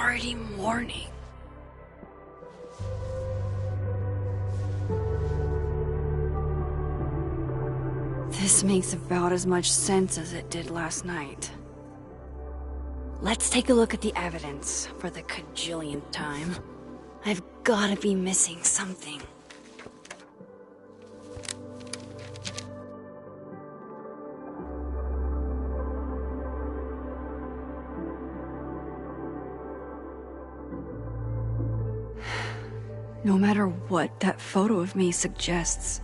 already morning. This makes about as much sense as it did last night. Let's take a look at the evidence for the cajillionth time. I've gotta be missing something. No matter what that photo of me suggests,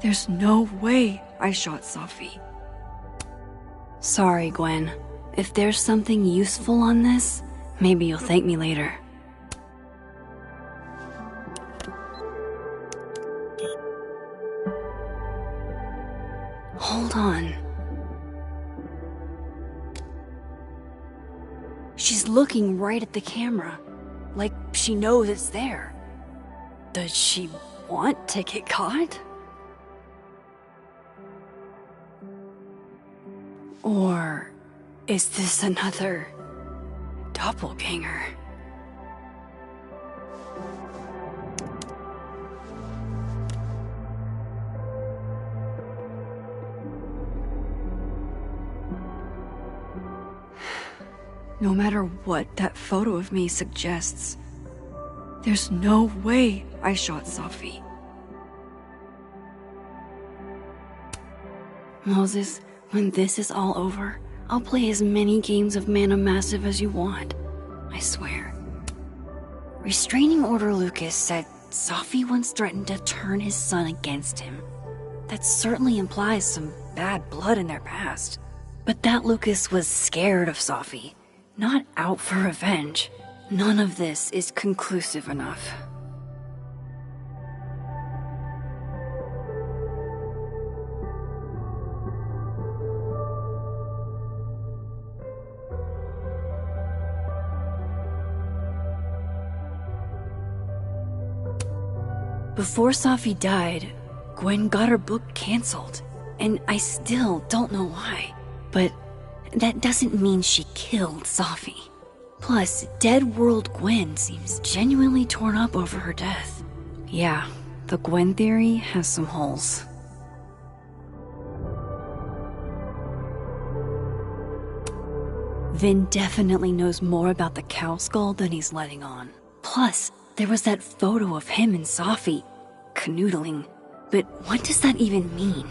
there's no way I shot Sophie. Sorry, Gwen. If there's something useful on this, maybe you'll thank me later. Hold on. She's looking right at the camera, like she knows it's there. Does she want to get caught? Or is this another doppelganger? No matter what that photo of me suggests, there's no way I shot Sophie. Moses, when this is all over, I'll play as many games of Mana Massive as you want. I swear. Restraining Order Lucas said Sophie once threatened to turn his son against him. That certainly implies some bad blood in their past. But that Lucas was scared of Sophie, not out for revenge. None of this is conclusive enough. Before Sophie died, Gwen got her book canceled, and I still don't know why. But that doesn't mean she killed Sophie. Plus, Dead World Gwen seems genuinely torn up over her death. Yeah, the Gwen theory has some holes. Vin definitely knows more about the cow skull than he's letting on. Plus, there was that photo of him and Sophie canoodling. But what does that even mean?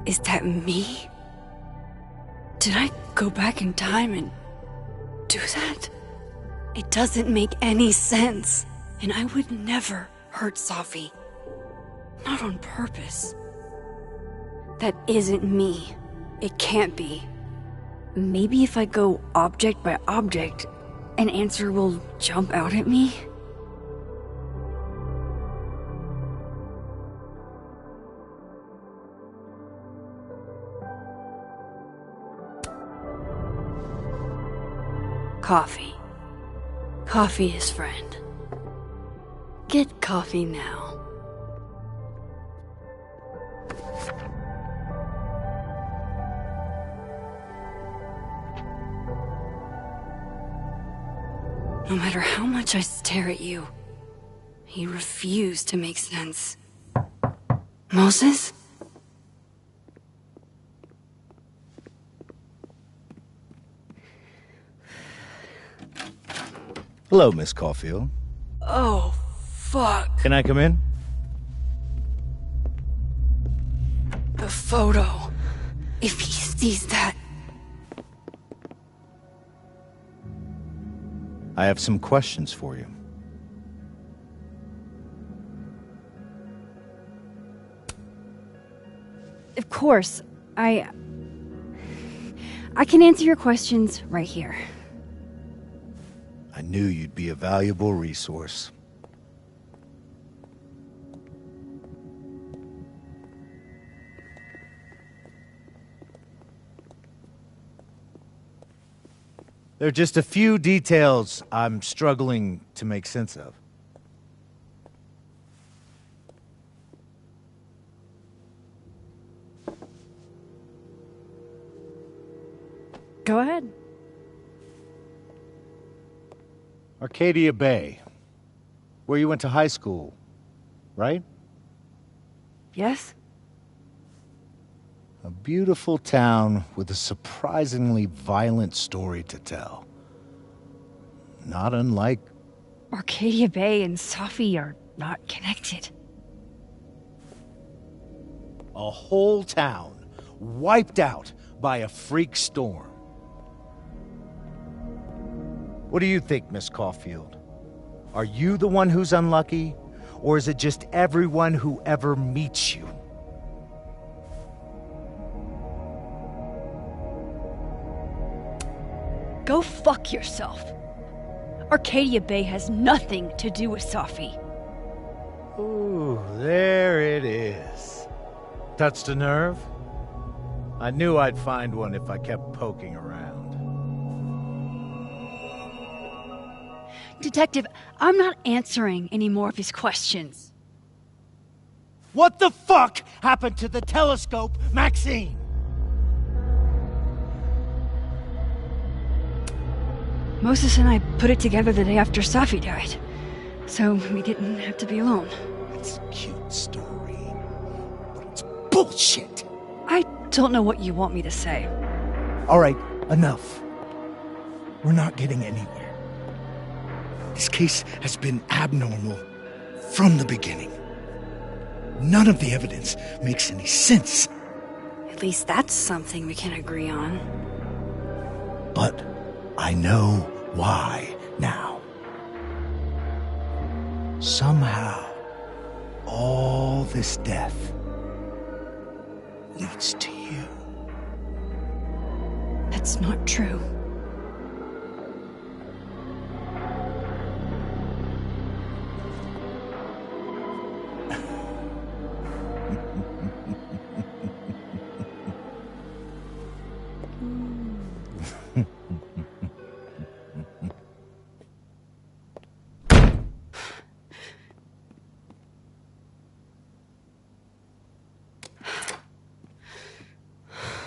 Is that me? Did I go back in time and do that? It doesn't make any sense. And I would never hurt Sophie. Not on purpose. That isn't me. It can't be. Maybe if I go object by object, an answer will jump out at me? Coffee. Coffee is friend. Get coffee now. No matter how much I stare at you, you refuse to make sense. Moses? Hello, Miss Caulfield. Oh, fuck. Can I come in? The photo. If he sees that... I have some questions for you. Of course. I can answer your questions right here. I knew you'd be a valuable resource. There are just a few details I'm struggling to make sense of. Go ahead. Arcadia Bay, where you went to high school, right? Yes? A beautiful town with a surprisingly violent story to tell. Not unlike... Arcadia Bay and Safi are not connected. a whole town wiped out by a freak storm. What do you think, Miss Caulfield? Are you the one who's unlucky, or is it just everyone who ever meets you? Go fuck yourself. Arcadia Bay has nothing to do with Safi. Ooh, there it is. Touched a nerve? I knew I'd find one if I kept poking around. Detective, I'm not answering any more of his questions. What the fuck happened to the telescope, Maxine? Moses and I put it together the day after Safi died, so we didn't have to be alone. It's a cute story, but it's bullshit. I don't know what you want me to say. All right, enough. We're not getting anywhere. This case has been abnormal from the beginning. None of the evidence makes any sense. At least that's something we can agree on. But I know why now. Somehow, all this death leads to you. That's not true.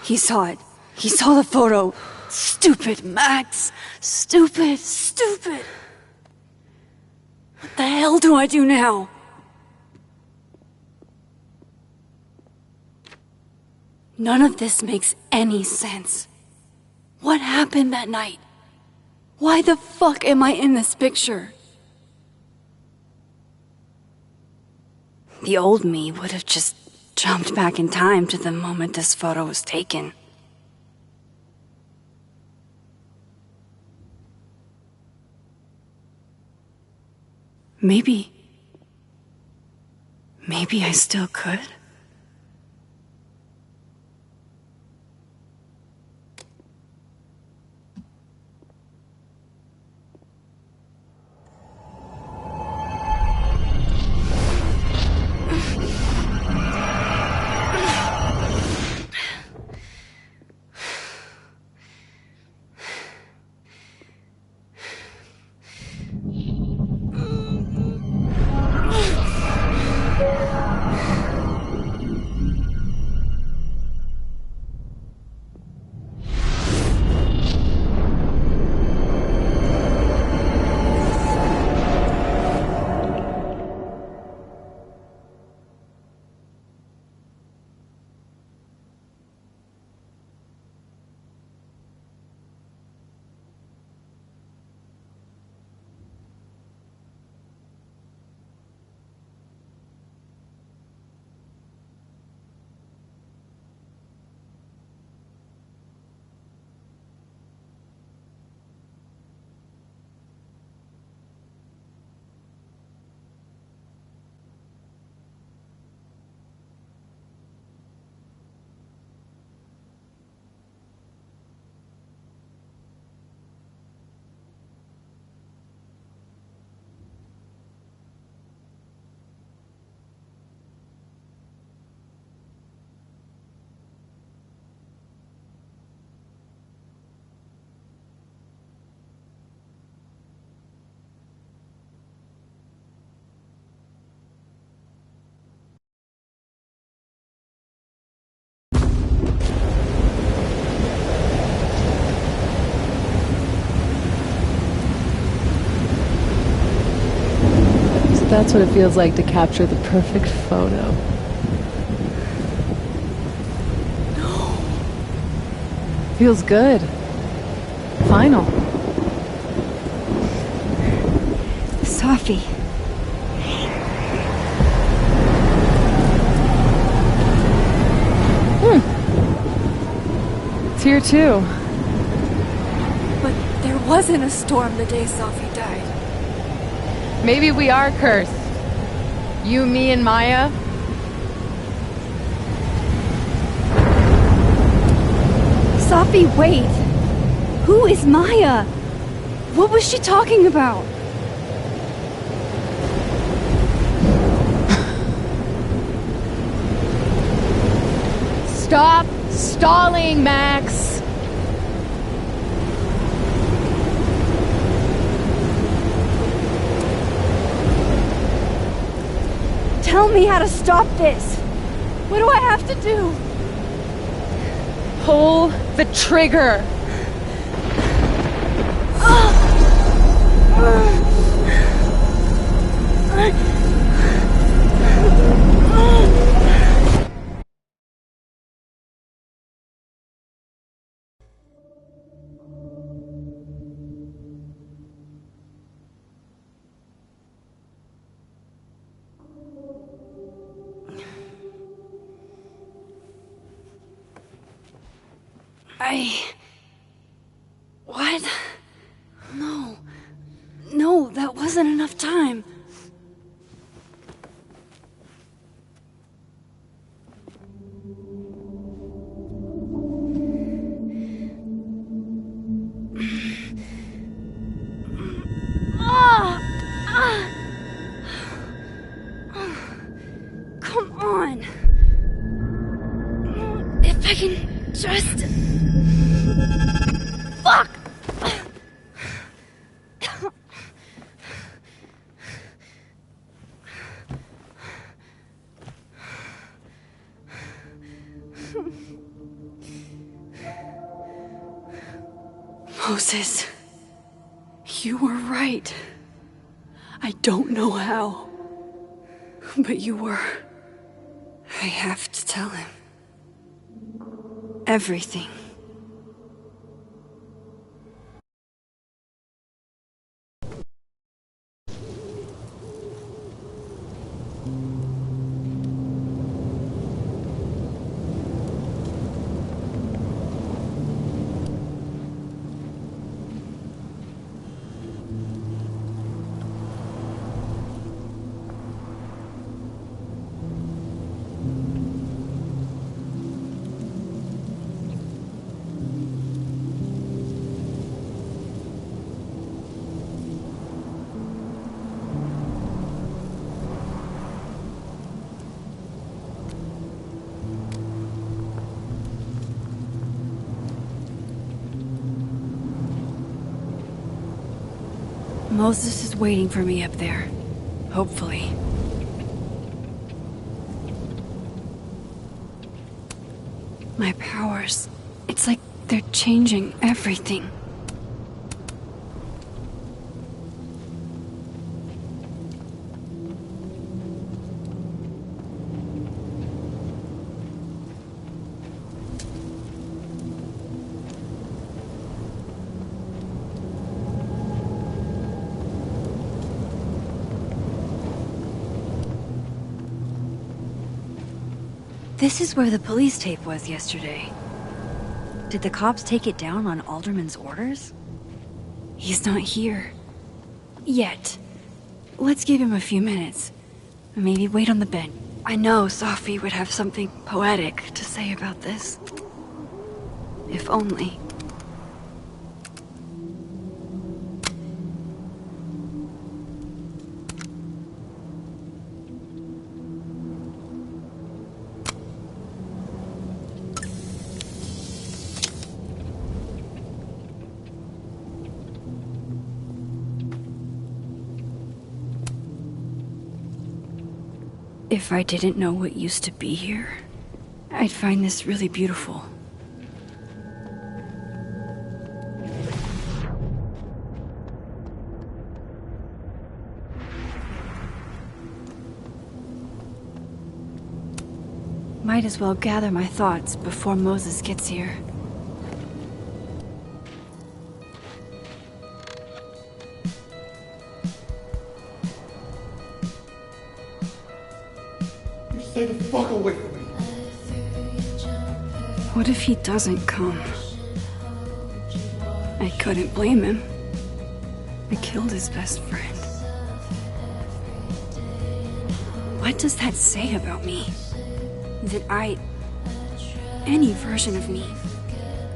He saw it. He saw the photo. Stupid, Max. Stupid, stupid. What the hell do I do now? None of this makes any sense. What happened that night? Why the fuck am I in this picture? The old me would have just jumped back in time to the moment this photo was taken. Maybe I still could. That's what it feels like to capture the perfect photo. No. Feels good. Final. Sophie. It's here too. But there wasn't a storm the day Sophie died. Maybe we are cursed. You, me, and Maya. Sophie, wait! Who is Maya? What was she talking about? Stop stalling, Max! Tell me how to stop this! What do I have to do? Pull the trigger! What? No. No, that wasn't enough time. Come on. If I can just... Fuck! Moses, you were right. I don't know how, but you were. I have to tell him. Everything. Moses is waiting for me up there. Hopefully. My powers. It's like they're changing everything. This is where the police tape was yesterday. Did the cops take it down on Alderman's orders? He's not here. Yet. Let's give him a few minutes. Maybe wait on the bench. I know Sophie would have something poetic to say about this. If only. If I didn't know what used to be here, I'd find this really beautiful. might as well gather my thoughts before Moses gets here. You stay the fuck away from me. What if he doesn't come? I couldn't blame him. I killed his best friend. What does that say about me? That any version of me,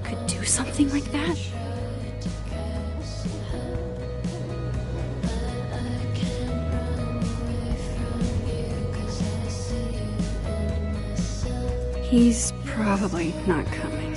could do something like that? He's probably not coming.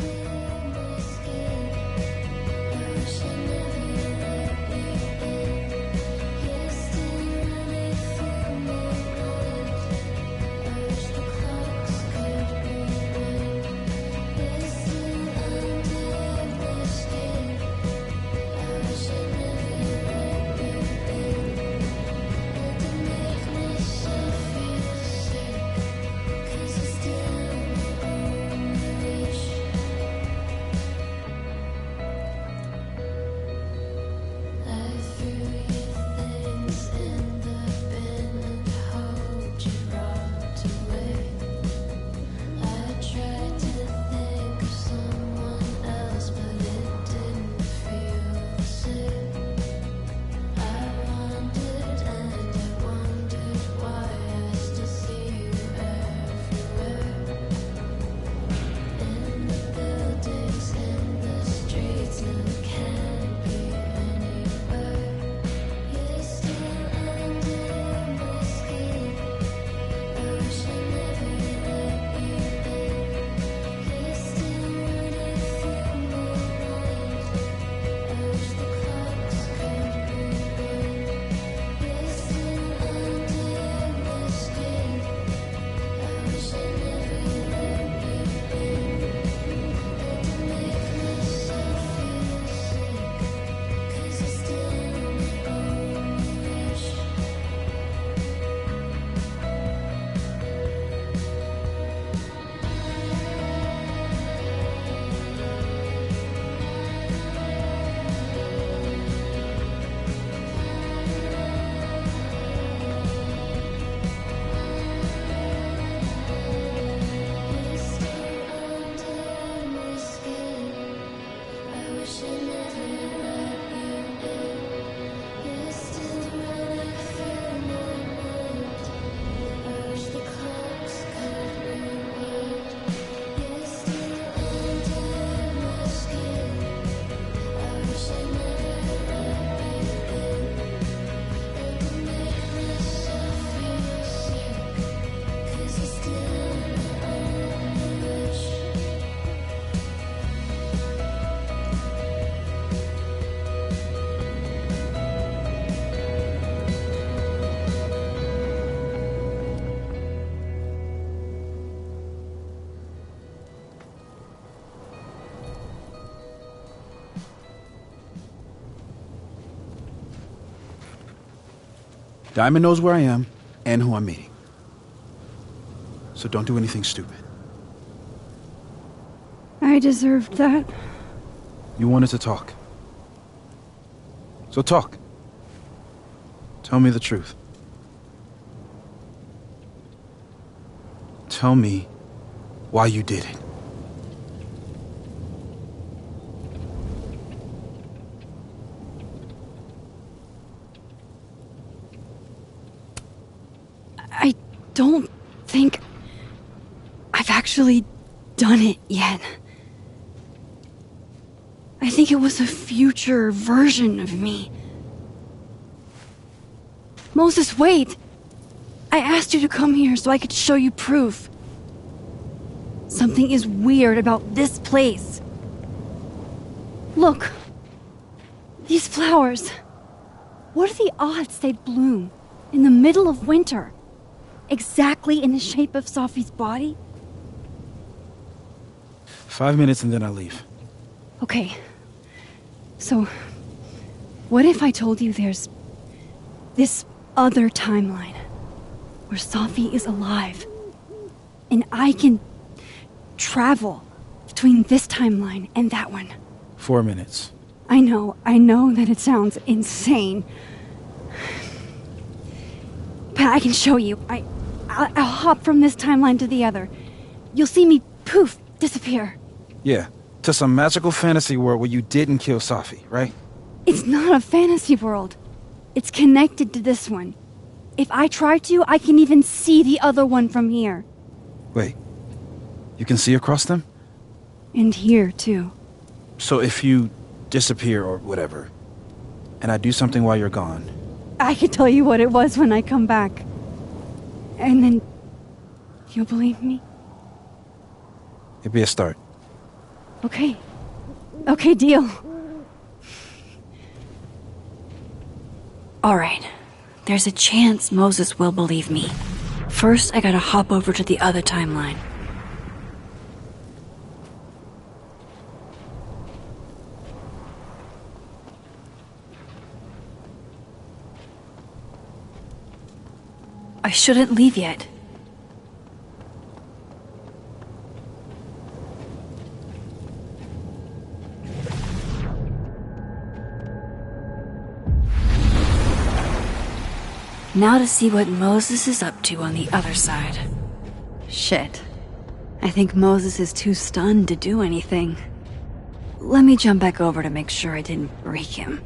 Diamond knows where I am and who I'm meeting. So don't do anything stupid. I deserved that. You wanted to talk. So talk. Tell me the truth. Tell me why you did it. I don't think I've actually done it yet. I think it was a future version of me. Moses, wait! I asked you to come here so I could show you proof. Something is weird about this place. Look. These flowers. What are the odds they'd bloom in the middle of winter? Exactly in the shape of Sophie's body? 5 minutes and then I'll leave. Okay. So, what if I told you there's this other timeline where Sophie is alive and I can travel between this timeline and that one. 4 minutes. I know that it sounds insane. But I can show you. I'll hop from this timeline to the other. You'll see me, poof, disappear. Yeah, to some magical fantasy world where you didn't kill Safi, right? It's not a fantasy world. It's connected to this one. If I try to, I can even see the other one from here. Wait, you can see across them? And here, too. So if you disappear or whatever, and I do something while you're gone... I can tell you what it was when I come back. And then... you'll believe me? It'd be a start. Okay. Okay, deal. Alright. There's a chance Moses will believe me. First, I gotta hop over to the other timeline. I shouldn't leave yet. Now to see what Moses is up to on the other side. Shit. I think Moses is too stunned to do anything. Let me jump back over to make sure I didn't break him.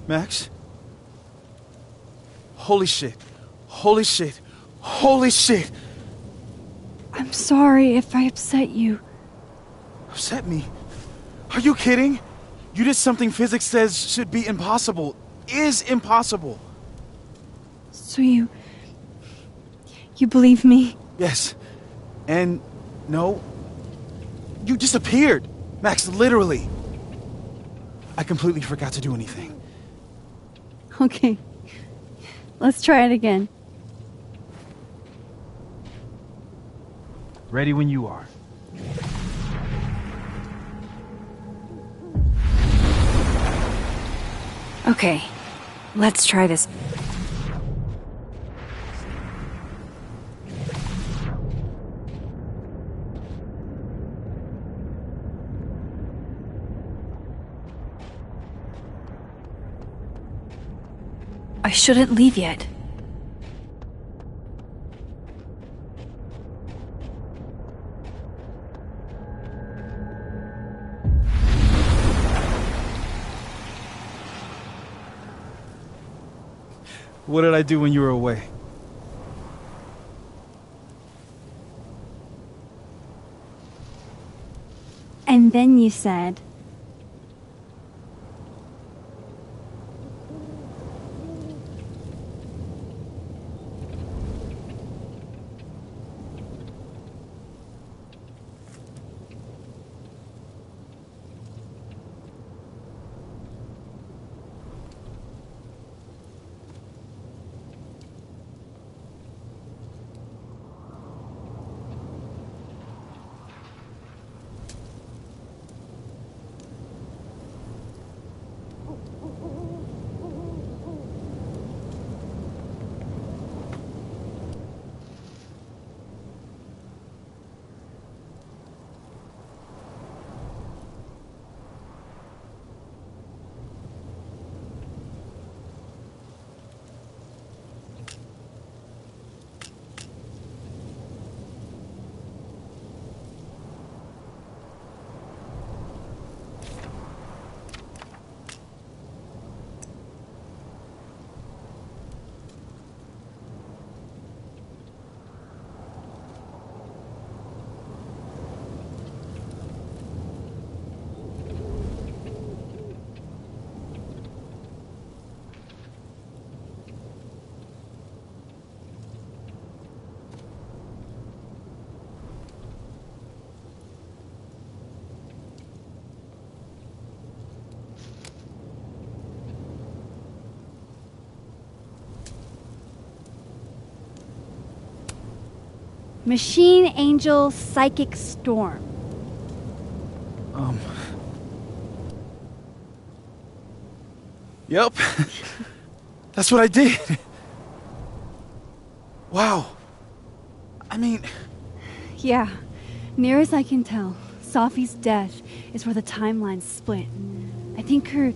Max? Holy shit. Holy shit. Holy shit! I'm sorry if I upset you. Upset me? Are you kidding? You did something physics says should be impossible. Is impossible. So you believe me? Yes. And no. You disappeared. Max, literally. I completely forgot to do anything. Okay. Let's try it again. Ready when you are. Okay. Let's try this. I shouldn't leave yet. What did I do when you were away? And then you said... Machine Angel Psychic Storm. Yep. That's what I did. Wow. I mean... Yeah, near as I can tell, Sophie's death is where the timelines split. I think her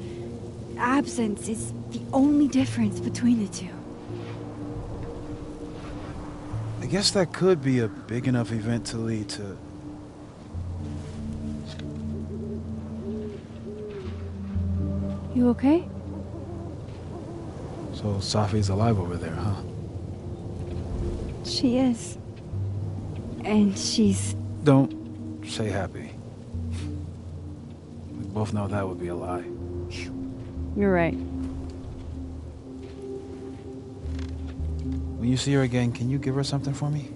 absence is the only difference between the two. I guess that could be a big enough event to lead to... You okay? So Sophie's alive over there, huh? She is. And she's... Don't say happy. We both know that would be a lie. You're right. When you see her again, can you give her something for me?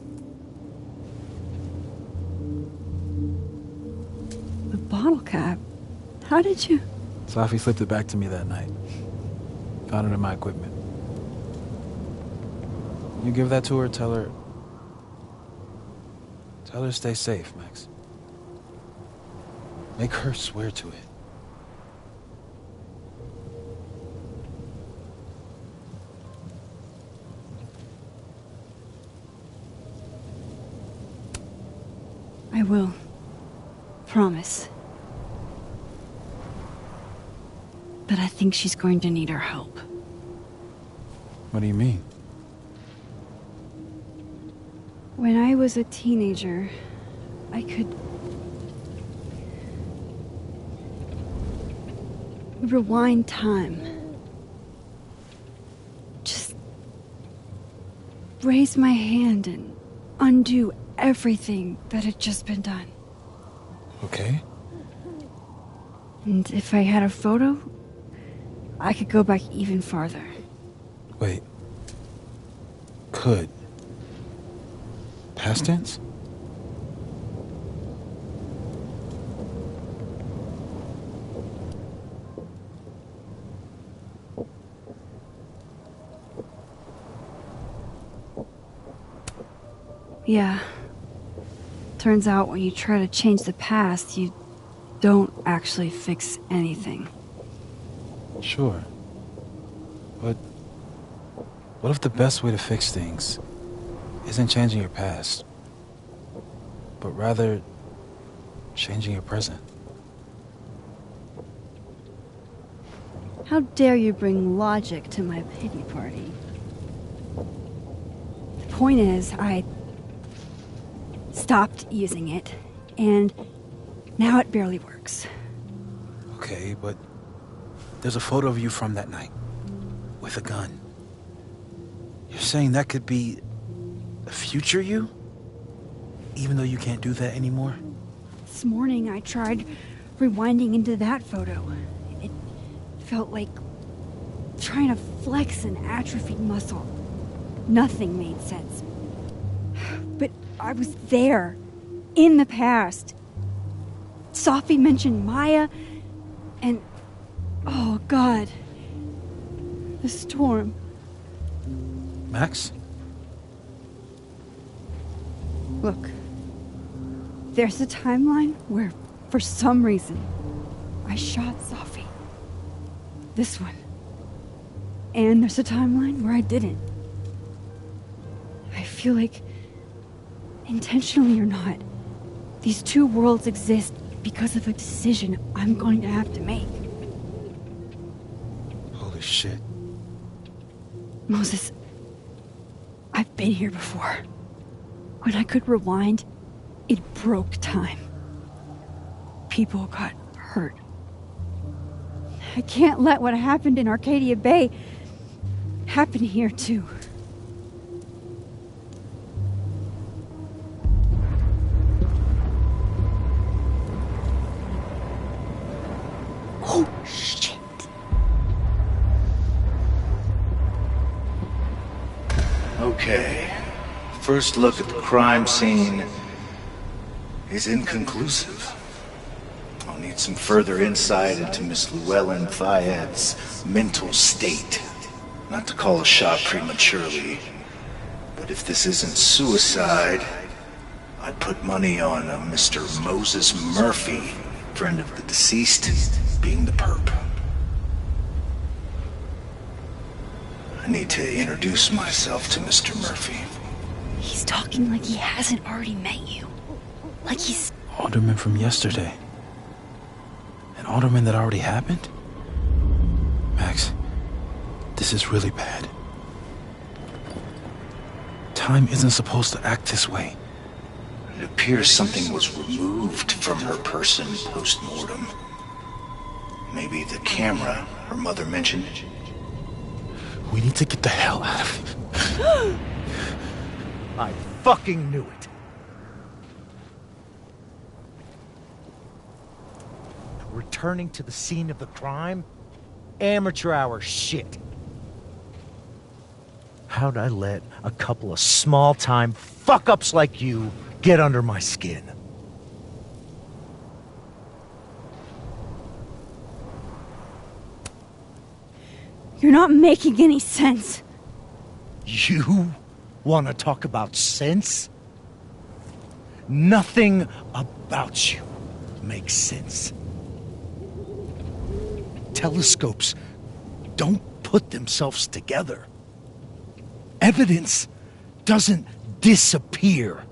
The bottle cap? How did you... Sophie slipped it back to me that night. Found it in my equipment. You give that to her, tell her to stay safe, Max. Make her swear to it. I will. Promise. But I think she's going to need our help. What do you mean? When I was a teenager, I could rewind time. Just raise my hand and undo everything that had just been done. Okay. And if I had a photo, I could go back even farther. Wait. Could. Past tense? Yeah. Turns out when you try to change the past, you don't actually fix anything. Sure. But what if the best way to fix things isn't changing your past, but rather changing your present? How dare you bring logic to my pity party? The point is, I stopped using it, and now it barely works. Okay, but there's a photo of you from that night, with a gun. You're saying that could be a future you? Even though you can't do that anymore? This morning I tried rewinding into that photo. It felt like trying to flex an atrophied muscle. Nothing made sense. But I was there, in the past. Sophie mentioned Maya, and... oh, God. The storm. Max? Look. There's a timeline where, for some reason, I shot Sophie. This one. And there's a timeline where I didn't. I feel like, intentionally or not, these two worlds exist because of a decision I'm going to have to make. Holy shit. Moses, I've been here before. When I could rewind, it broke time. People got hurt. I can't let what happened in Arcadia Bay happen here too. Oh, shit. Okay. First look at the crime scene is inconclusive. I'll need some further insight into Miss Llewellyn Thayed's mental state. Not to call a shot prematurely, but if this isn't suicide, I'd put money on a Mr. Moses Murphy, friend of the deceased, being the perp. I need to introduce myself to Mr. Murphy. He's talking like he hasn't already met you. Like he's... Alderman from yesterday. An alderman that already happened? Max, this is really bad. Time isn't supposed to act this way. It appears something was removed from her person post-mortem. Maybe the camera her mother mentioned. We need to get the hell out of here. I fucking knew it. Returning to the scene of the crime? Amateur hour shit. How'd I let a couple of small-time fuck-ups like you get under my skin? You're not making any sense. You want to talk about sense? Nothing about you makes sense. Telescopes don't put themselves together. Evidence doesn't disappear.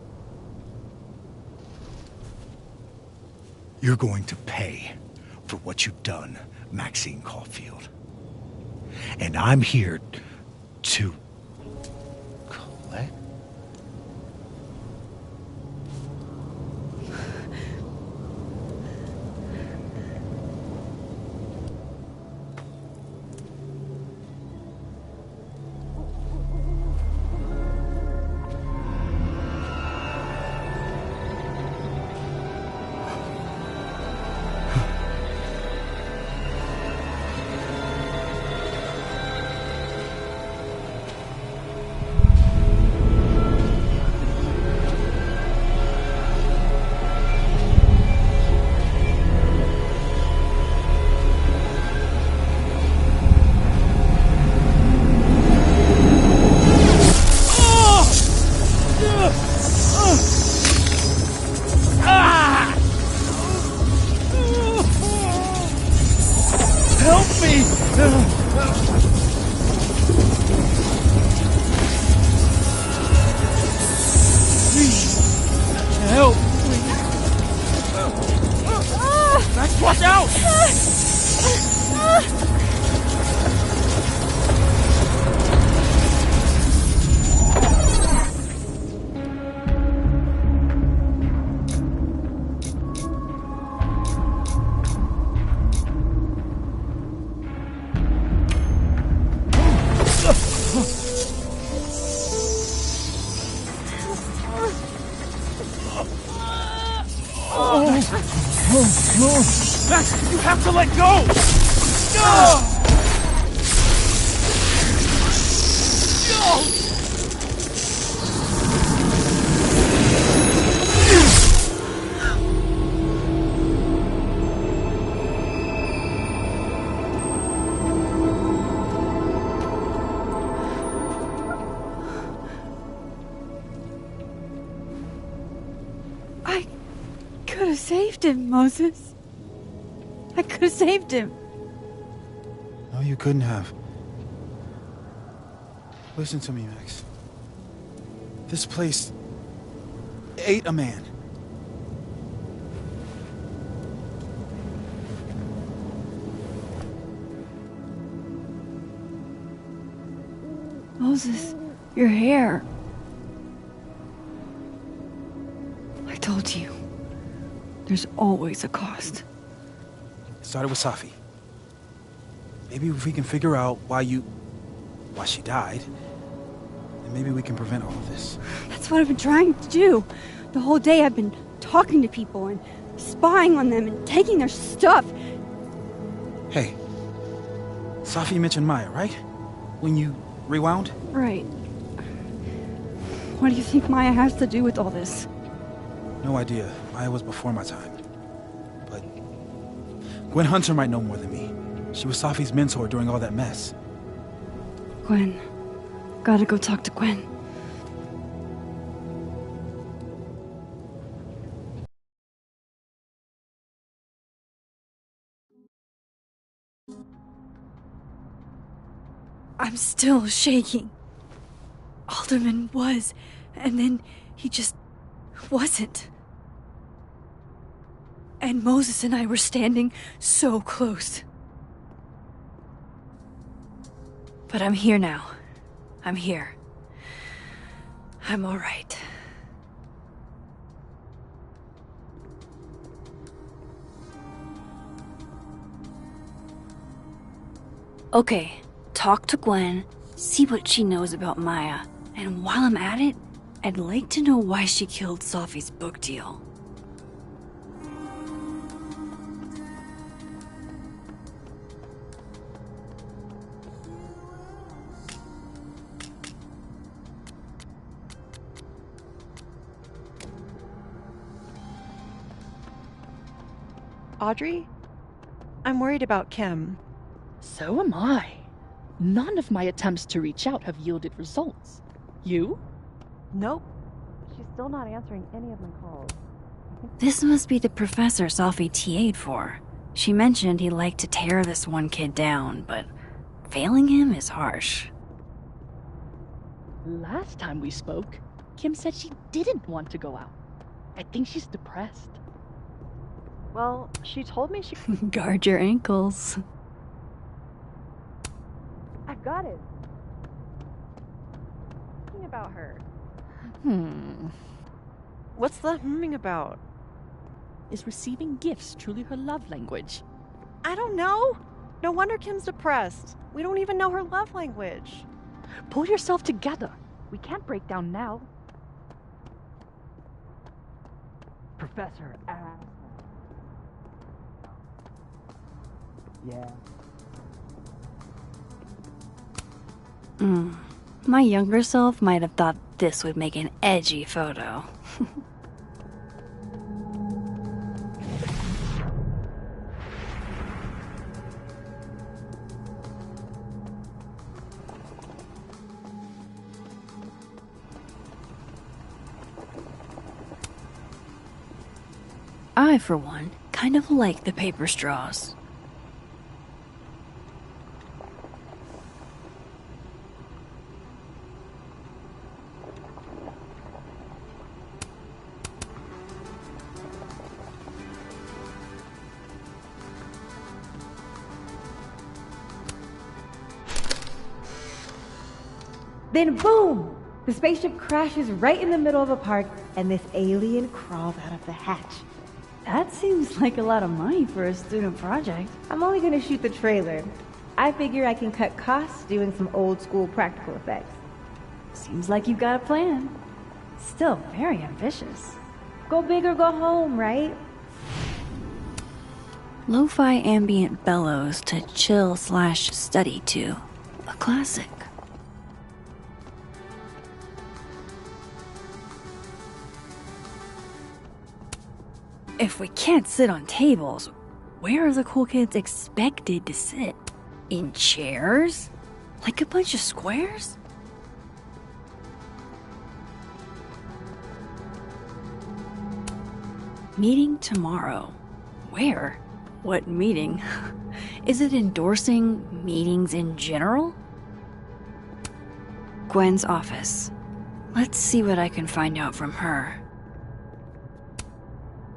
You're going to pay for what you've done, Maxine Caulfield. And I'm here to collect. Max, you have to let go! No! I could have saved him, Moses. I could have saved him. No, you couldn't have. Listen to me, Max. This place ate a man. Moses, your hair. I told you. There's always a cost. It started with Safi. Maybe if we can figure out why she died, then maybe we can prevent all of this. That's what I've been trying to do. The whole day I've been talking to people and spying on them and taking their stuff. Hey, Safi mentioned Maya, right? When you rewound? Right. What do you think Maya has to do with all this? No idea. Maya was before my time. But Gwen Hunter might know more than me. She was Safi's mentor during all that mess. Gwen. Gotta go talk to Gwen. I'm still shaking. Alderman was, and then he just wasn't. And Moses and I were standing so close. But I'm here now. I'm here. I'm all right. Okay, talk to Gwen, see what she knows about Maya, and while I'm at it, I'd like to know why she killed Sophie's book deal. Audrey? I'm worried about Kim. So am I. None of my attempts to reach out have yielded results. You? Nope. She's still not answering any of my calls. This must be the professor Sophie TA'd for. She mentioned he liked to tear this one kid down, but failing him is harsh. Last time we spoke, Kim said she didn't want to go out. I think she's depressed. Well, she told me she... Guard your ankles. I've got it. Thinking about her. What's the humming about? Is receiving gifts truly her love language? I don't know. No wonder Kim's depressed. We don't even know her love language. Pull yourself together. We can't break down now. Professor ass. Yeah. My younger self might have thought this would make an edgy photo. I, for one, kind of like the paper straws. Then boom! The spaceship crashes right in the middle of a park, and this alien crawls out of the hatch. That seems like a lot of money for a student project. I'm only gonna shoot the trailer. I figure I can cut costs doing some old school practical effects. Seems like you've got a plan. Still very ambitious. Go big or go home, right? Lo-fi ambient bellows to chill/study to. A classic. If we can't sit on tables, where are the cool kids expected to sit? In chairs? Like a bunch of squares? Meeting tomorrow. Where? What meeting? Is it endorsing meetings in general? Gwen's office. Let's see what I can find out from her.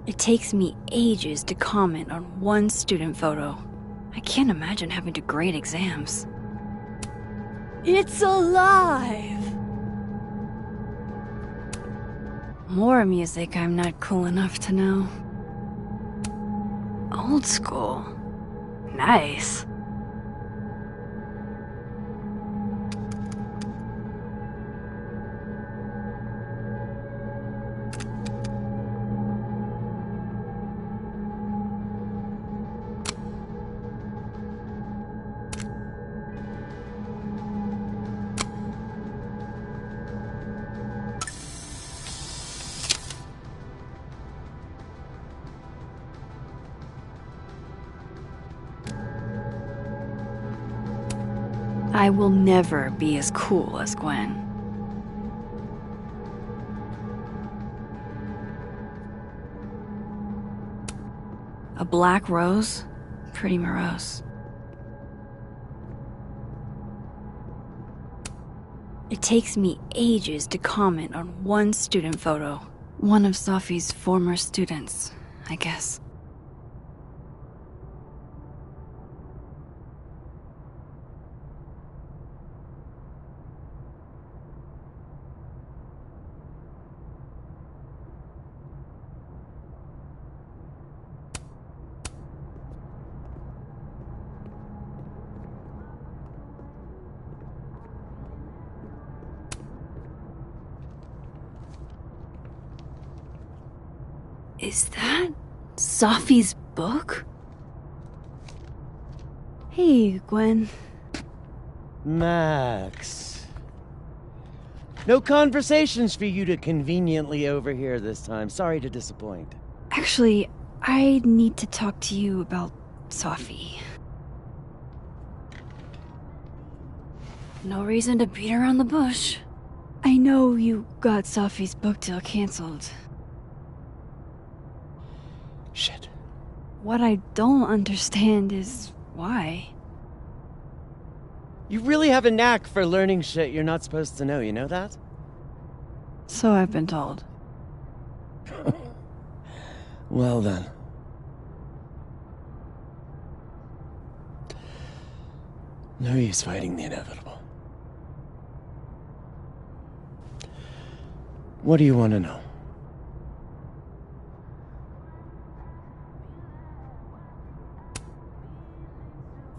It takes me ages to comment on one student photo. I can't imagine having to grade exams. It's alive! More music I'm not cool enough to know. Old school. Nice. I will never be as cool as Gwen. A black rose? Pretty morose. It takes me ages to comment on one student photo. One of Safi's former students, I guess. Is that Safi's book? Hey, Gwen. Max. No conversations for you to conveniently overhear this time. Sorry to disappoint. Actually, I need to talk to you about Safi. No reason to beat around the bush. I know you got Safi's book deal canceled. Shit. What I don't understand is why. You really have a knack for learning shit you're not supposed to know, you know that? So I've been told. Well then. No use fighting the inevitable. What do you want to know?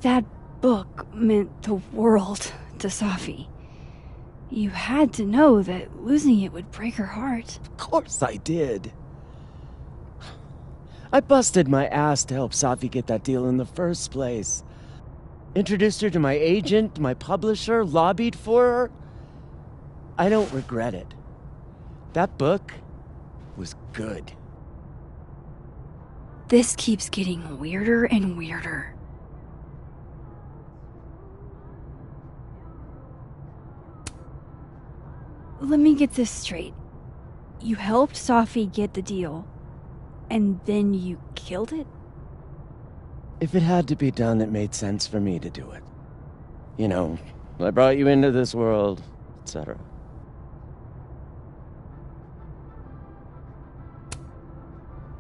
That book meant the world to Safi. You had to know that losing it would break her heart. Of course I did. I busted my ass to help Safi get that deal in the first place. Introduced her to my agent, my publisher, lobbied for her. I don't regret it. That book was good. This keeps getting weirder and weirder. Let me get this straight. You helped Safi get the deal, and then you killed it? If it had to be done, it made sense for me to do it. You know, I brought you into this world, etc.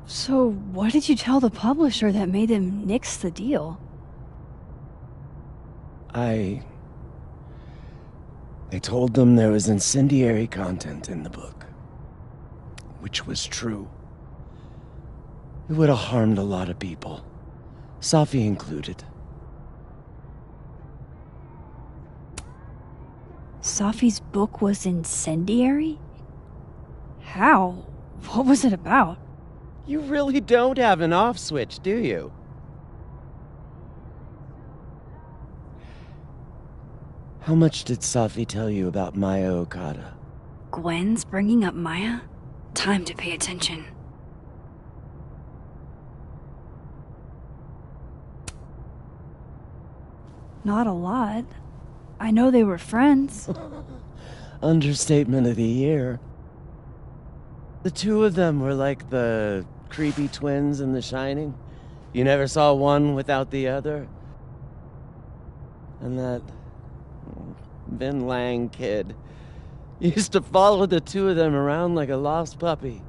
So what did you tell the publisher that made them nix the deal? I told them there was incendiary content in the book. Which was true. It would have harmed a lot of people. Safi included. Safi's book was incendiary? How? What was it about? You really don't have an off switch, do you? How much did Safi tell you about Maya Okada? Gwen's bringing up Maya? Time to pay attention. Not a lot. I know they were friends. Understatement of the year. The two of them were like the creepy twins in The Shining. You never saw one without the other. And that Vin Lang kid used to follow the two of them around like a lost puppy.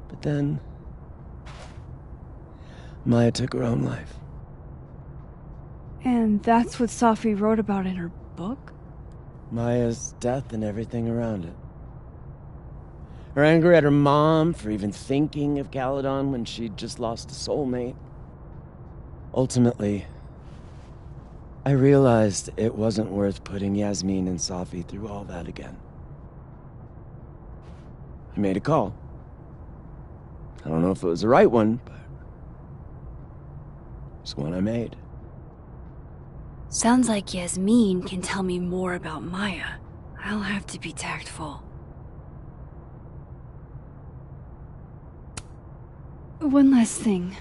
But then Maya took her own life. And that's what Safi wrote about in her book? Maya's death and everything around it. Her anger at her mom for even thinking of Caledon when she'd just lost a soulmate. Ultimately, I realized it wasn't worth putting Yasmin and Safi through all that again. I made a call. I don't know if it was the right one, but it's one I made. Sounds like Yasmin can tell me more about Maya. I'll have to be tactful. One last thing.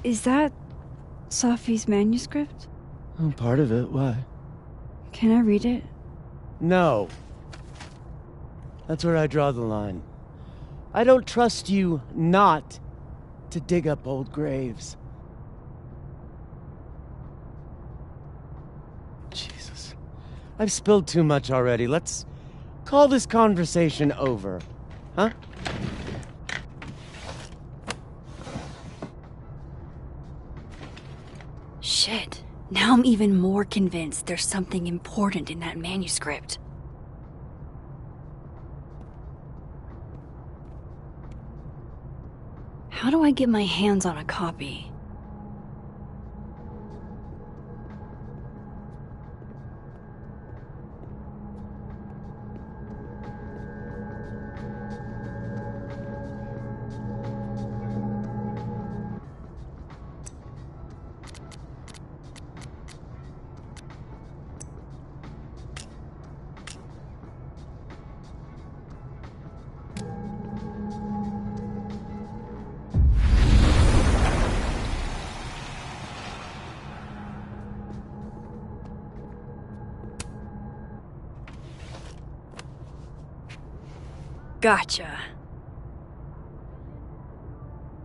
Is that Safi's manuscript? Oh, part of it. Why? Can I read it? No. That's where I draw the line. I don't trust you not to dig up old graves. Jesus. I've spilled too much already. Let's call this conversation over. Huh? Shit. Now I'm even more convinced there's something important in that manuscript. How do I get my hands on a copy? Gotcha.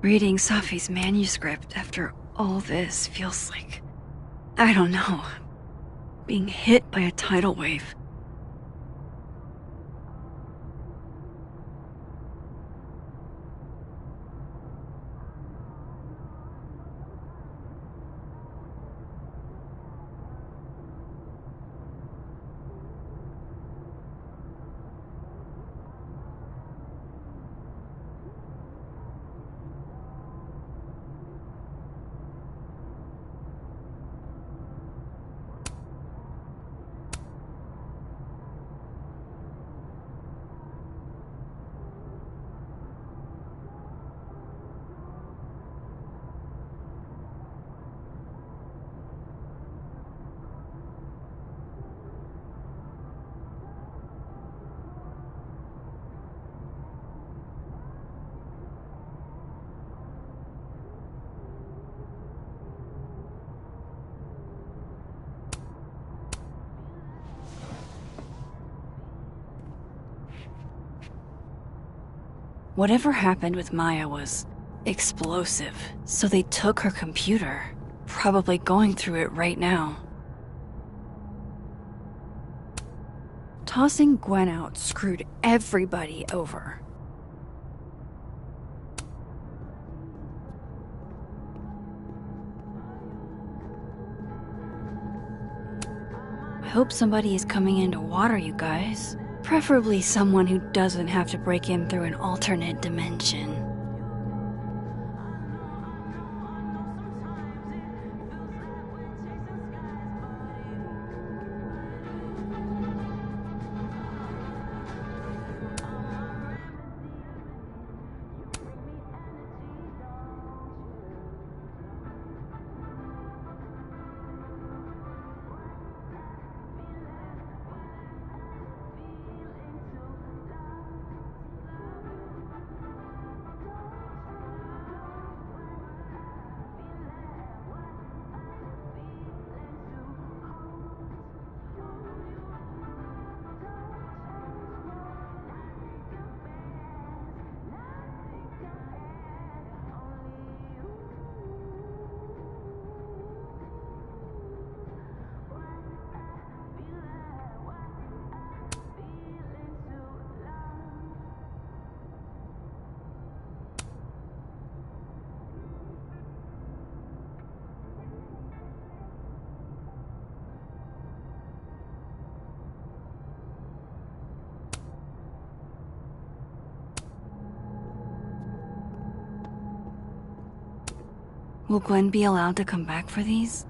Reading Safi's manuscript after all this feels like, I don't know, being hit by a tidal wave. Whatever happened with Maya was explosive, so they took her computer, probably going through it right now. Tossing Gwen out screwed everybody over. I hope somebody is coming in to water you guys. Preferably someone who doesn't have to break in through an alternate dimension. Will Gwen be allowed to come back for these?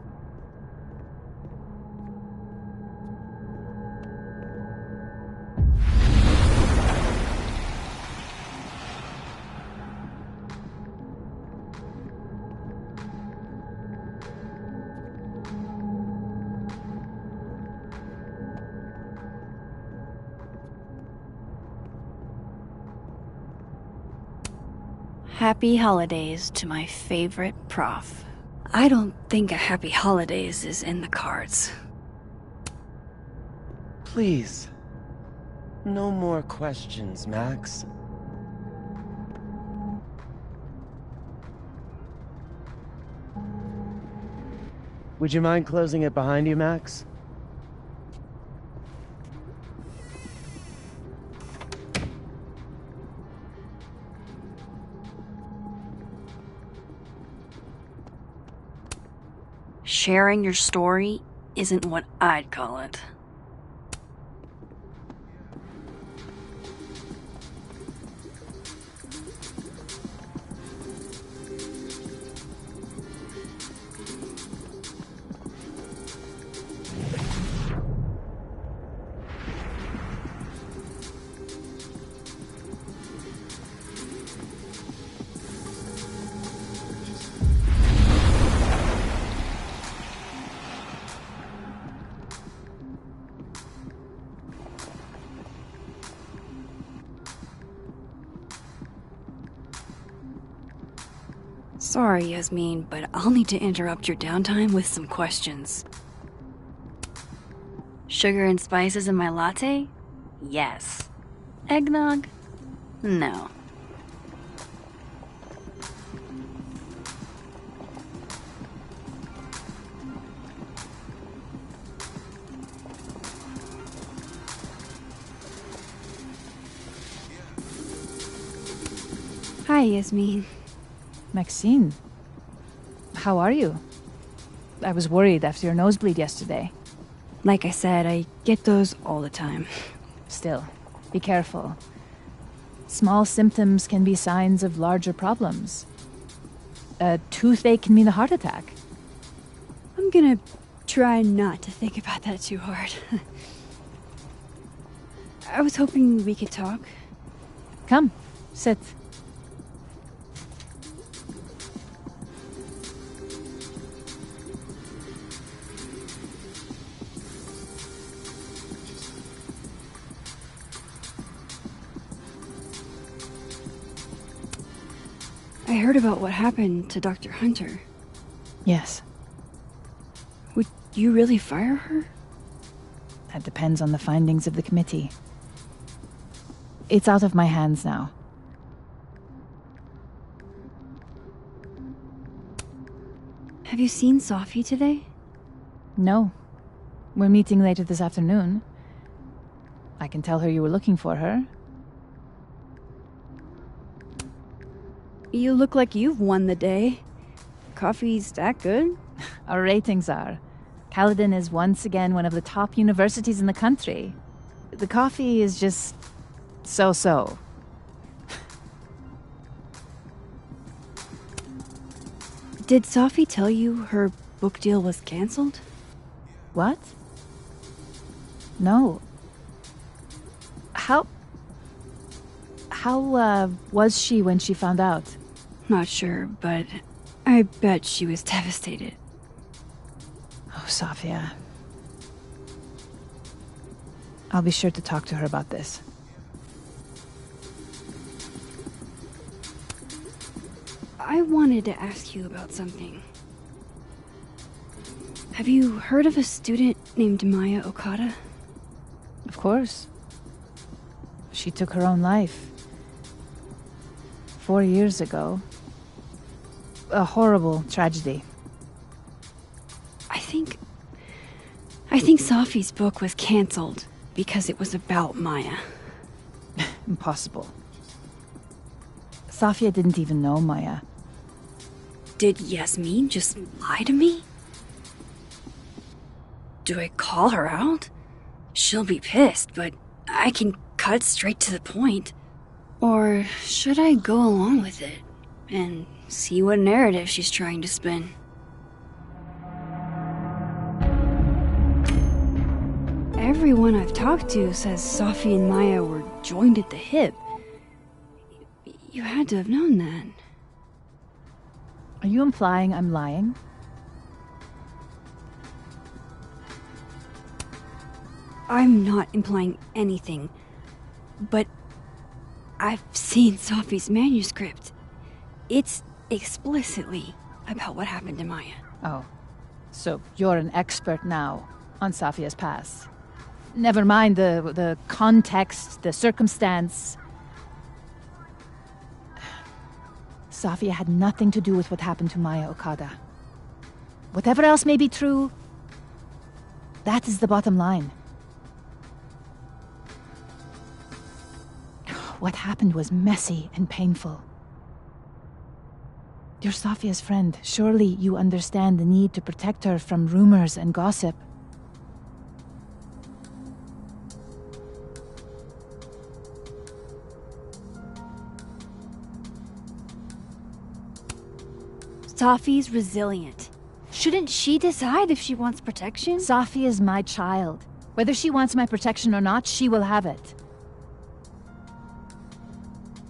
Happy holidays to my favorite prof. I don't think a happy holidays is in the cards. Please. No more questions, Max. Would you mind closing it behind you, Max? sharing your story isn't what I'd call it. Sorry, Yasmin, but I'll need to interrupt your downtime with some questions. Sugar and spices in my latte? Yes. Eggnog? No. Hi, Yasmin. Maxine, how are you? I was worried after your nosebleed yesterday. Like I said, I get those all the time. Still, be careful. Small symptoms can be signs of larger problems. A toothache can mean a heart attack. I'm gonna try not to think about that too hard. I was hoping we could talk. Come, sit. I heard about what happened to Dr. Hunter. Yes, Would you really fire her? that depends on the findings of the committee. It's out of my hands now. Have you seen Sophie today? No. We're meeting later this afternoon. I can tell her you were looking for her. You look like you've won the day. Coffee's that good? Our ratings are. Caledon is once again one of the top universities in the country. The coffee is just so-so. Did Sophie tell you her book deal was canceled? What? No. How was she when she found out? Not sure, but I bet she was devastated. Oh, Sophia. I'll be sure to talk to her about this. I wanted to ask you about something. Have you heard of a student named Maya Okada? Of course. She took her own life. 4 years ago. A horrible tragedy. I think Sophie's book was canceled because it was about Maya. Impossible. Sophia didn't even know Maya. Did Yasmin just lie to me? Do I call her out? She'll be pissed, but I can cut straight to the point. Or should I go along with it and see what narrative she's trying to spin? Everyone I've talked to says Sophie and Maya were joined at the hip. You had to have known that. Are you implying I'm lying? I'm not implying anything, but I've seen Sophie's manuscript. It's explicitly about what happened to Maya. Oh, so you're an expert now on Sophia's past. Never mind the context, the circumstance. Sophia had nothing to do with what happened to Maya Okada. Whatever else may be true, that is the bottom line. What happened was messy and painful. You're Sophia's friend. Surely you understand the need to protect her from rumors and gossip. Sophie's resilient. Shouldn't she decide if she wants protection? Sophie is my child. Whether she wants my protection or not, she will have it.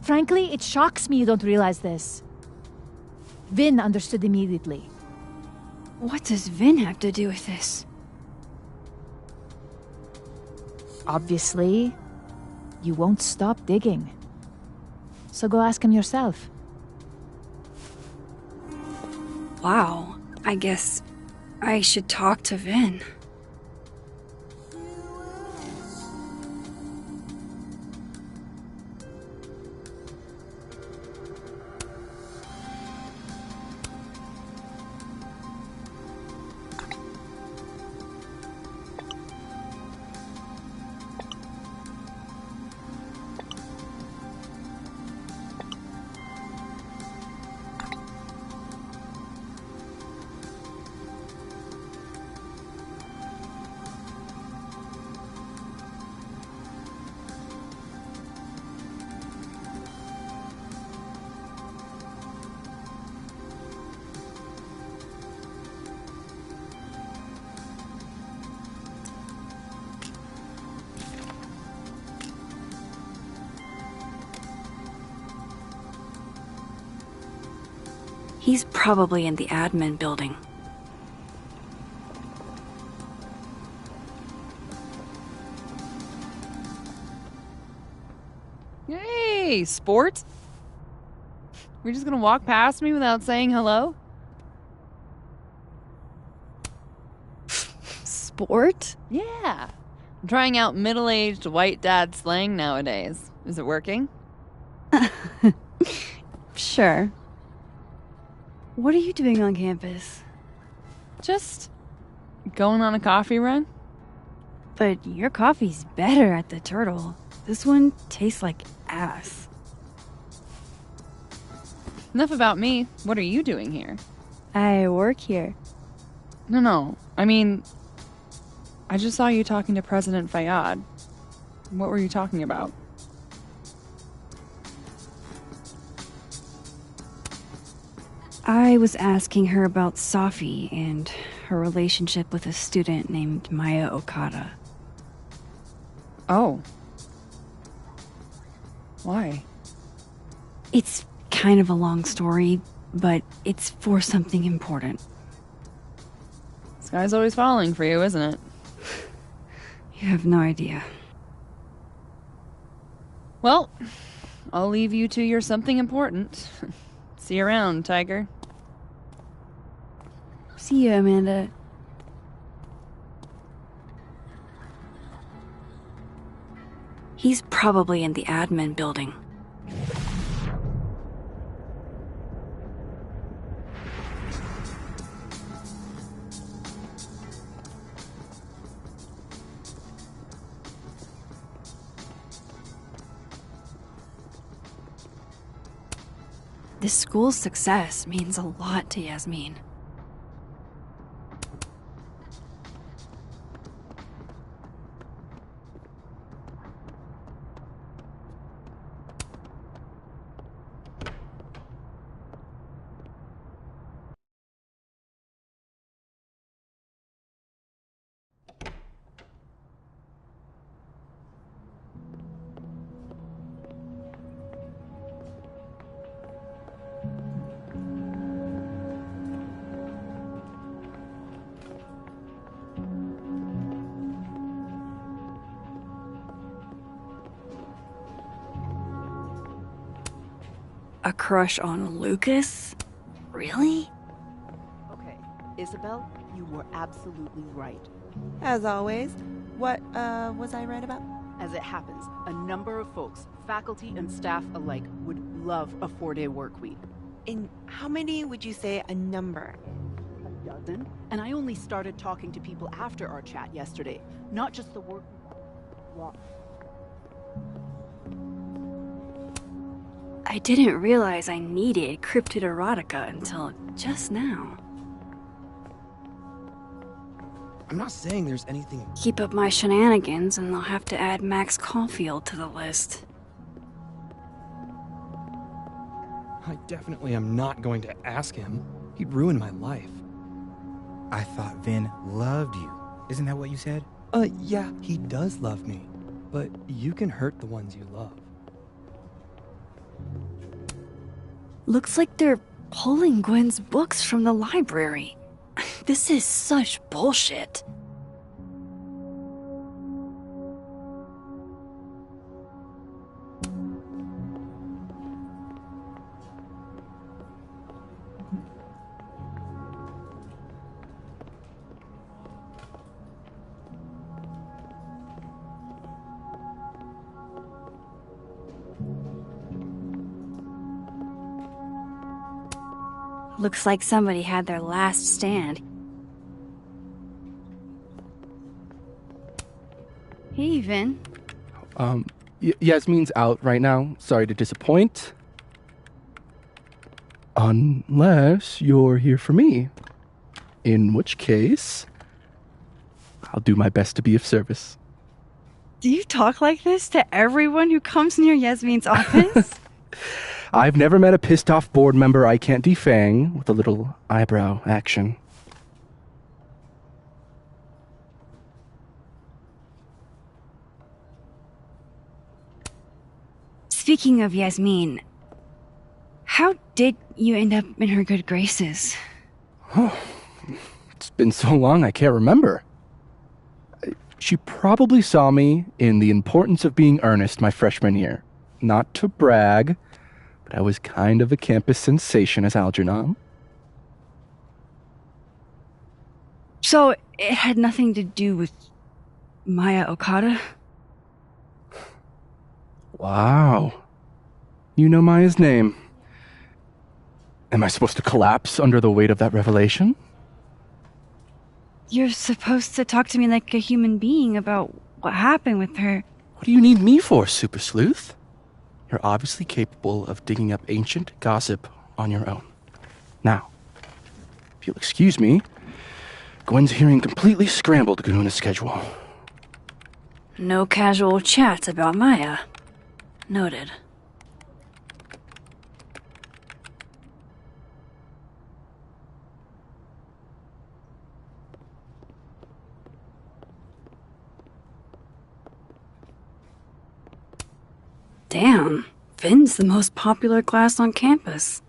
Frankly, it shocks me you don't realize this. Vin understood immediately. What does Vin have to do with this? Obviously, you won't stop digging. So go ask him yourself. Wow, I guess I should talk to Vin. He's probably in the admin building. Hey, sport? We're just gonna walk past me without saying hello? Sport? Yeah. I'm trying out middle-aged white dad slang nowadays. Is it working? Sure. What are you doing on campus? Just going on a coffee run? But your coffee's better at the Turtle. This one tastes like ass. Enough about me. What are you doing here? I work here. No. I mean, I just saw you talking to President Fayyad. What were you talking about? I was asking her about Safi and her relationship with a student named Maya Okada. Oh. Why? It's kind of a long story, but it's for something important. This guy's always falling for you, isn't it? You have no idea. Well, I'll leave you to your something important. See you around, Tiger. See you, Amanda. He's probably in the admin building. This school's success means a lot to Yasmin. A crush on Lucas? Really? Okay, Isabel, you were absolutely right. As always. What, was I right about? As it happens, a number of folks, faculty and staff alike, would love a 4-day work week. In how many would you say a number? A dozen. And I only started talking to people after our chat yesterday, not just the work. I didn't realize I needed cryptid erotica until just now. I'm not saying there's anything... Keep up my shenanigans and I'll have to add Max Caulfield to the list. I definitely am not going to ask him. He'd ruin my life. I thought Vin loved you. Isn't that what you said? Yeah, he does love me. But you can hurt the ones you love. Looks like they're pulling Gwen's books from the library. This is such bullshit. Looks like somebody had their last stand. Hey, Vin. Yasmin's out right now. Sorry to disappoint. Unless you're here for me. In which case, I'll do my best to be of service. Do you talk like this to everyone who comes near Yasmin's office? I've never met a pissed-off board member I can't defang with a little eyebrow action. Speaking of Yasmin, how did you end up in her good graces? Oh, it's been so long I can't remember. She probably saw me in The Importance of Being Earnest my freshman year. Not to brag, but I was kind of a campus sensation as Algernon. So it had nothing to do with Maya Okada? Wow. You know Maya's name. Am I supposed to collapse under the weight of that revelation? You're supposed to talk to me like a human being about what happened with her. What do you need me for, Super Sleuth? You're obviously capable of digging up ancient gossip on your own. Now, if you'll excuse me, Gwen's hearing completely scrambled Garuna's schedule. No casual chats about Maya. Noted. Damn, Vin's the most popular class on campus.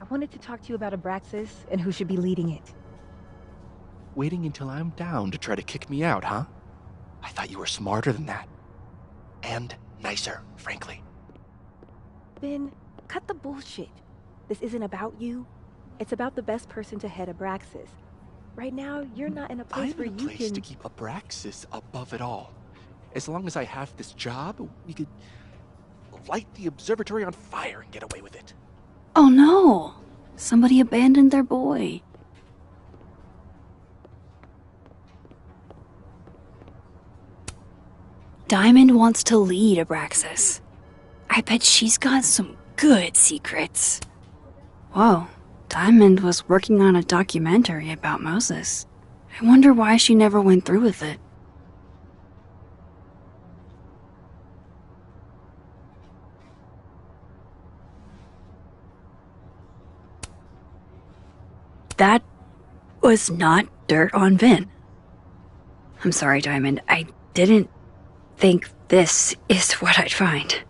I wanted to talk to you about Abraxas and who should be leading it. Waiting until I'm down to try to kick me out, huh? I thought you were smarter than that. And nicer, frankly. Ben, cut the bullshit. This isn't about you. It's about the best person to head Abraxas. Right now, you're not in a place where you can... I'm in a place to keep Abraxas above it all. As long as I have this job, we could light the observatory on fire and get away with it. Oh no! Somebody abandoned their boy. Diamond wants to lead Abraxas. I bet she's got some good secrets. Whoa, Diamond was working on a documentary about Moses. I wonder why she never went through with it. That was not dirt on Vin. I'm sorry, Diamond. I didn't think this is what I'd find.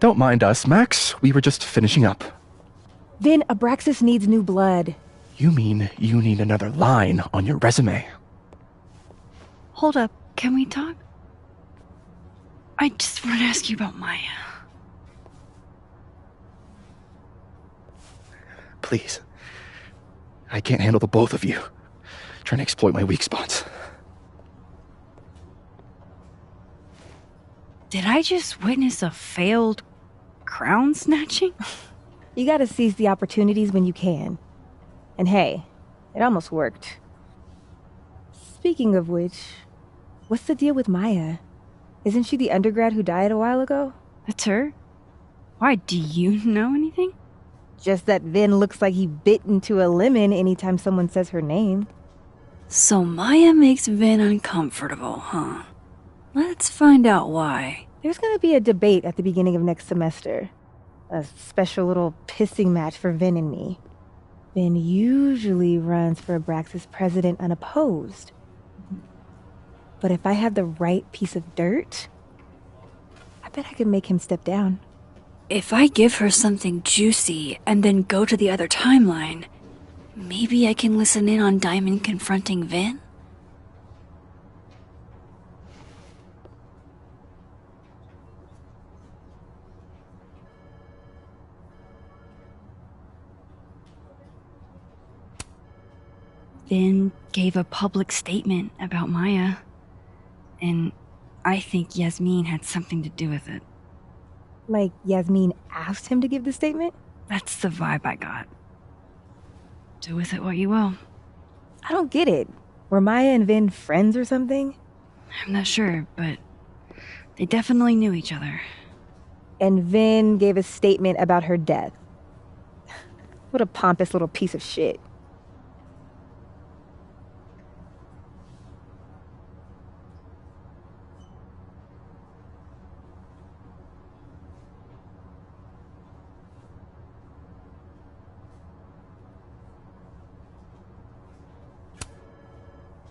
Don't mind us, Max. We were just finishing up. Vin, Abraxas needs new blood. You mean you need another line on your resume? Hold up, can we talk? I just want to ask you about Maya. Please. I can't handle the both of you trying to exploit my weak spots. Did I just witness a failed crown snatching? You gotta seize the opportunities when you can. And hey, it almost worked. Speaking of which, what's the deal with Maya? Isn't she the undergrad who died a while ago? That's her? Why, do you know anything? Just that Vin looks like he bit into a lemon anytime someone says her name. So Maya makes Vin uncomfortable, huh? Let's find out why. There's gonna be a debate at the beginning of next semester. A special little pissing match for Vin and me. Vin usually runs for Abraxas president unopposed. But if I have the right piece of dirt, I bet I can make him step down. If I give her something juicy and then go to the other timeline, maybe I can listen in on Diamond confronting Vin? Vin gave a public statement about Maya, and I think Yasmin had something to do with it. Like Yasmin asked him to give the statement? That's the vibe I got. Do with it what you will. I don't get it. Were Maya and Vin friends or something? I'm not sure, but they definitely knew each other. And Vin gave a statement about her death. What a pompous little piece of shit.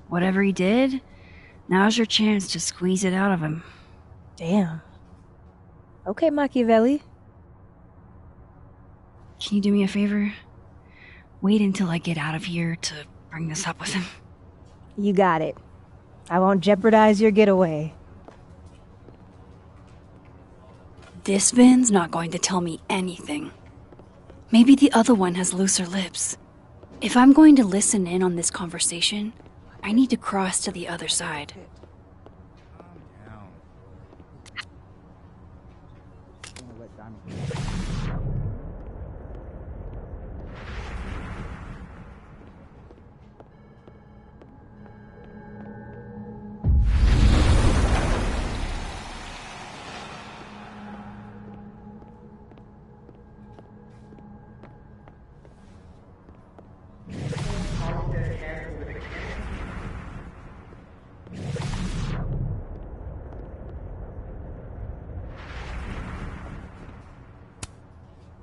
Whatever he did, now's your chance to squeeze it out of him. Damn. Okay, Machiavelli. Can you do me a favor? Wait until I get out of here to bring this up with him. You got it. I won't jeopardize your getaway. This Vin's not going to tell me anything. Maybe the other one has looser lips. If I'm going to listen in on this conversation, I need to cross to the other side.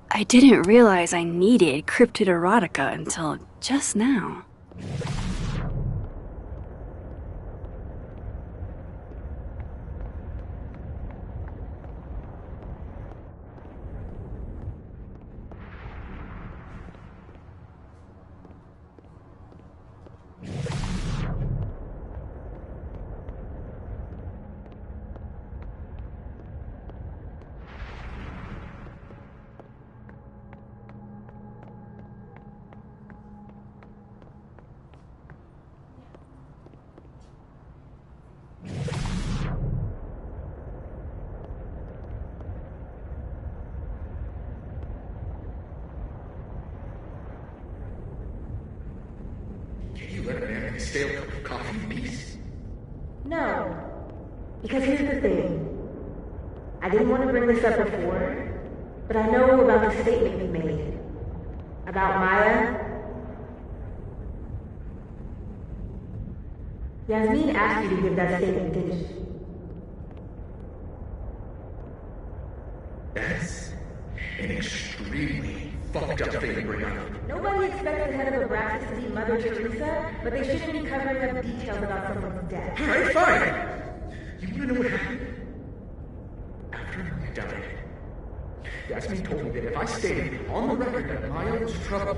I didn't realize I needed cryptid erotica until just now. Let a man stale cup of coffee in peace? No. Because here's the thing. I didn't want to bring this up before, but I know about the statement you made. About Maya. Yasmin asked you to give that statement, didn't she? That's an extremely fucked up thing to bring up. Nobody expects the head of Abraxas to be Mother Teresa, but they shouldn't be covering up details about someone's death. Alright, fine. You wanna know what happened? After Maya died, Yasmin told me that if I stated on the record that Maya was trouble,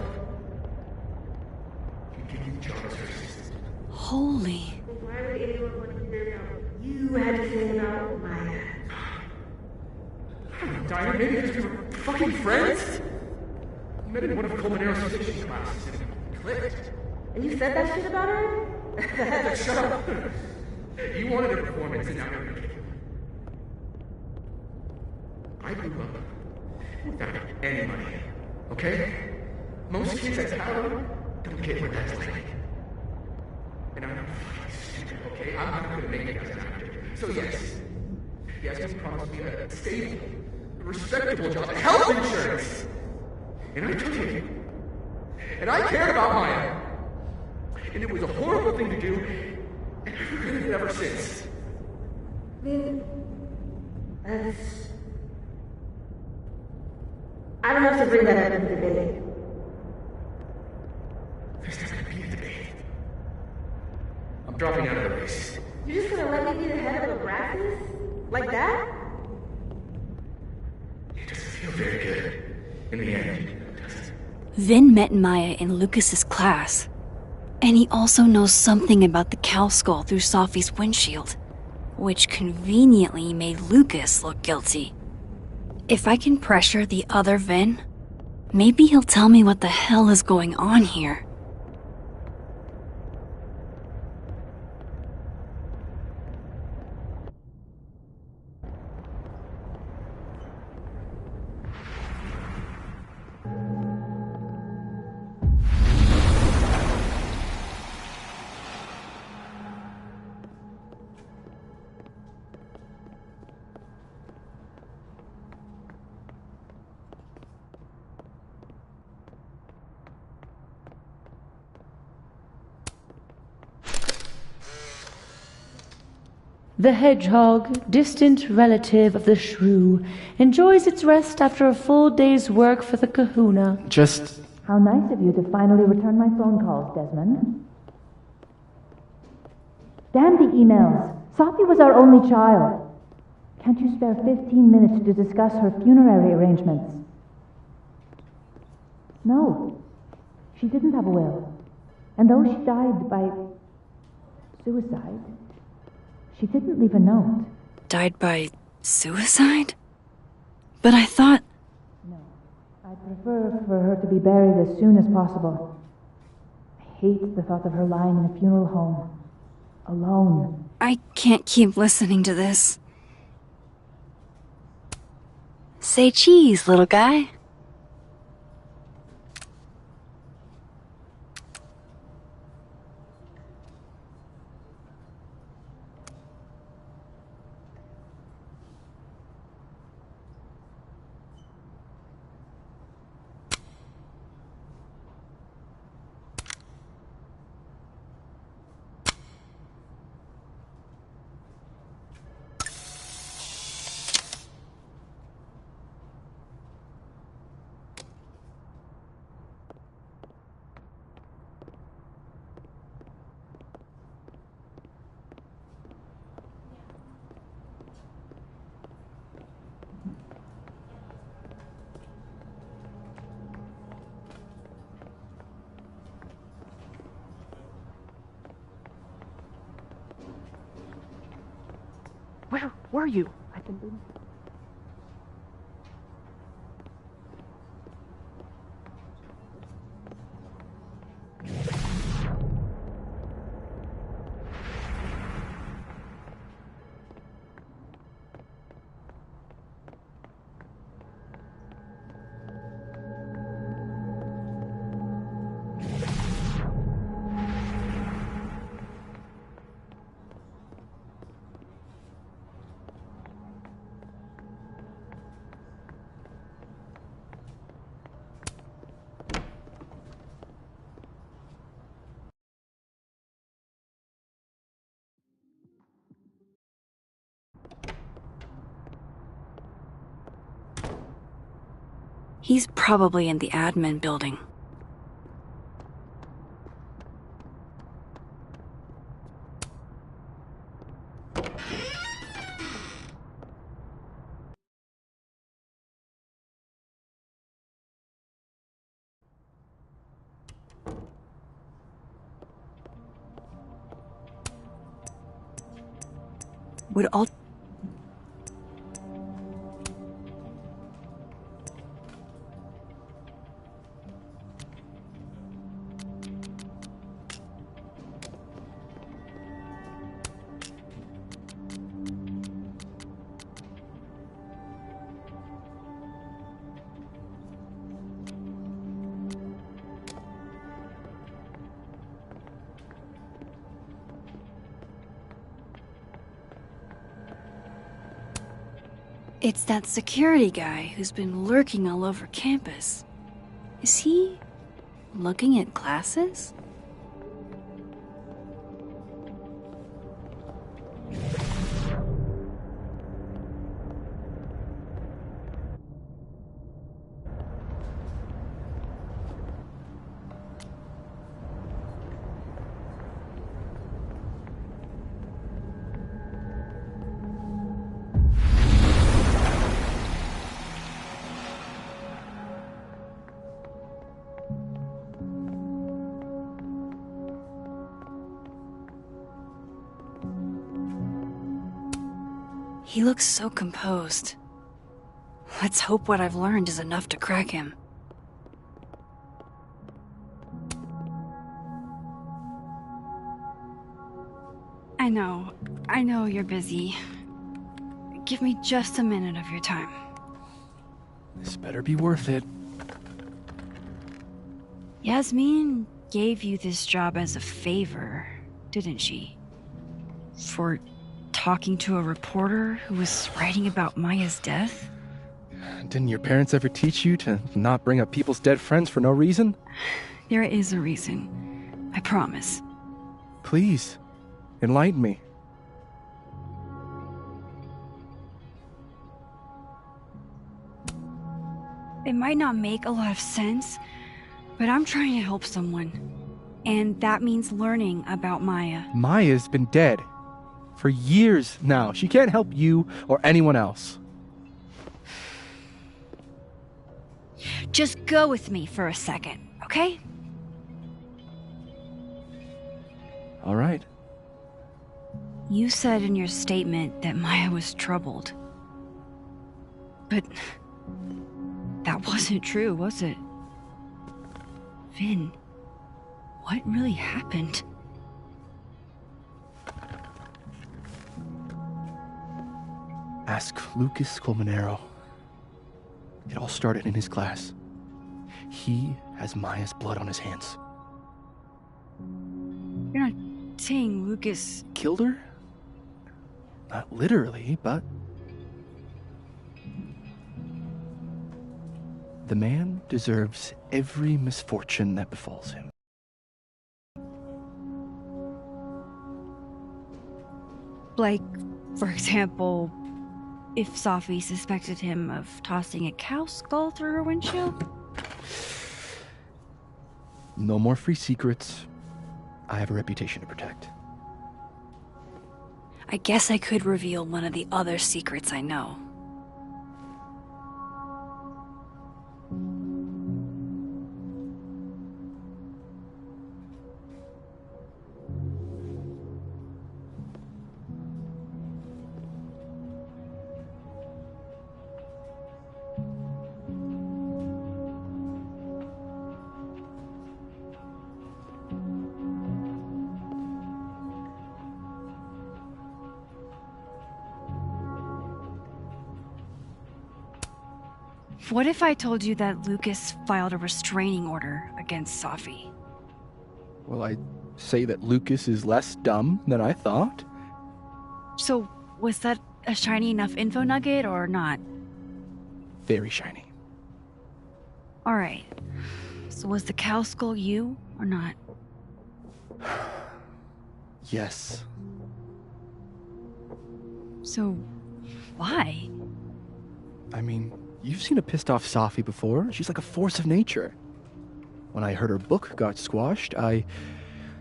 he'd give you the job as her assistant. Holy. Why would anyone want to know you had to say about Maya? I don't know, Dinah, maybe because we were fucking friends? We met in one of Colmenaro's fiction classes and it clicked. And you said that shit about her? Shut up! You wanted a performance and now you're making it. I grew up without any money, okay? Most kids at Tower don't get what that's like. And I'm not fucking stupid, okay? I'm not gonna make it as an actor. So yes, Yasmin promised me a stable, respectable job, health insurance! And I took it. And I cared about Maya. And it was a horrible thing to do, and I've regretted it ever since. Then, I don't have to bring that up in the debate. There's not gonna be a debate. I'm dropping out of the race. You're just gonna let me be the head of a practice? Like that? It doesn't feel very good in the end, does it? Vin met Maya in Lucas's class. And he also knows something about the cow skull through Sophie's windshield, which conveniently made Lucas look guilty. If I can pressure the other Vin, maybe he'll tell me what the hell is going on here. The hedgehog, distant relative of the shrew, enjoys its rest after a full day's work for the kahuna. Just... How nice of you to finally return my phone calls, Desmond. Damn the emails. Sophie was our only child. Can't you spare 15 minutes to discuss her funerary arrangements? No. She didn't have a will. And though she died by suicide, she didn't leave a note. Died by suicide? But I thought... No. I'd prefer for her to be buried as soon as possible. I hate the thought of her lying in a funeral home. Alone. I can't keep listening to this. Say cheese, little guy. Where were you? I've been... He's probably in the admin building. would all... It's that security guy who's been lurking all over campus. Is he looking at classes? He looks so composed. Let's hope what I've learned is enough to crack him. I know you're busy. Give me just a minute of your time. This better be worth it. Yasmin gave you this job as a favor, didn't she? For talking to a reporter who was writing about Maya's death? Didn't your parents ever teach you to not bring up people's dead friends for no reason? There is a reason. I promise. Please, enlighten me. It might not make a lot of sense, but I'm trying to help someone. And that means learning about Maya. Maya's been dead for years now. She can't help you or anyone else. Just go with me for a second, okay? All right. You said in your statement that Maya was troubled. But that wasn't true, was it? Vin, what really happened? Ask Lucas Colmenero. It all started in his class. He has Maya's blood on his hands. You're not saying Lucas killed her? Not literally, but... The man deserves every misfortune that befalls him. Like, for example, if Safi suspected him of tossing a cow skull through her windshield? No more free secrets. I have a reputation to protect. I guess I could reveal one of the other secrets I know. What if I told you that Lucas filed a restraining order against Safi? Well, I'd say that Lucas is less dumb than I thought. So, was that a shiny enough info nugget or not? Very shiny. Alright. So was the cow skull you or not? Yes. So, why? I mean, you've seen a pissed off Safi before. She's like a force of nature. When I heard her book got squashed, I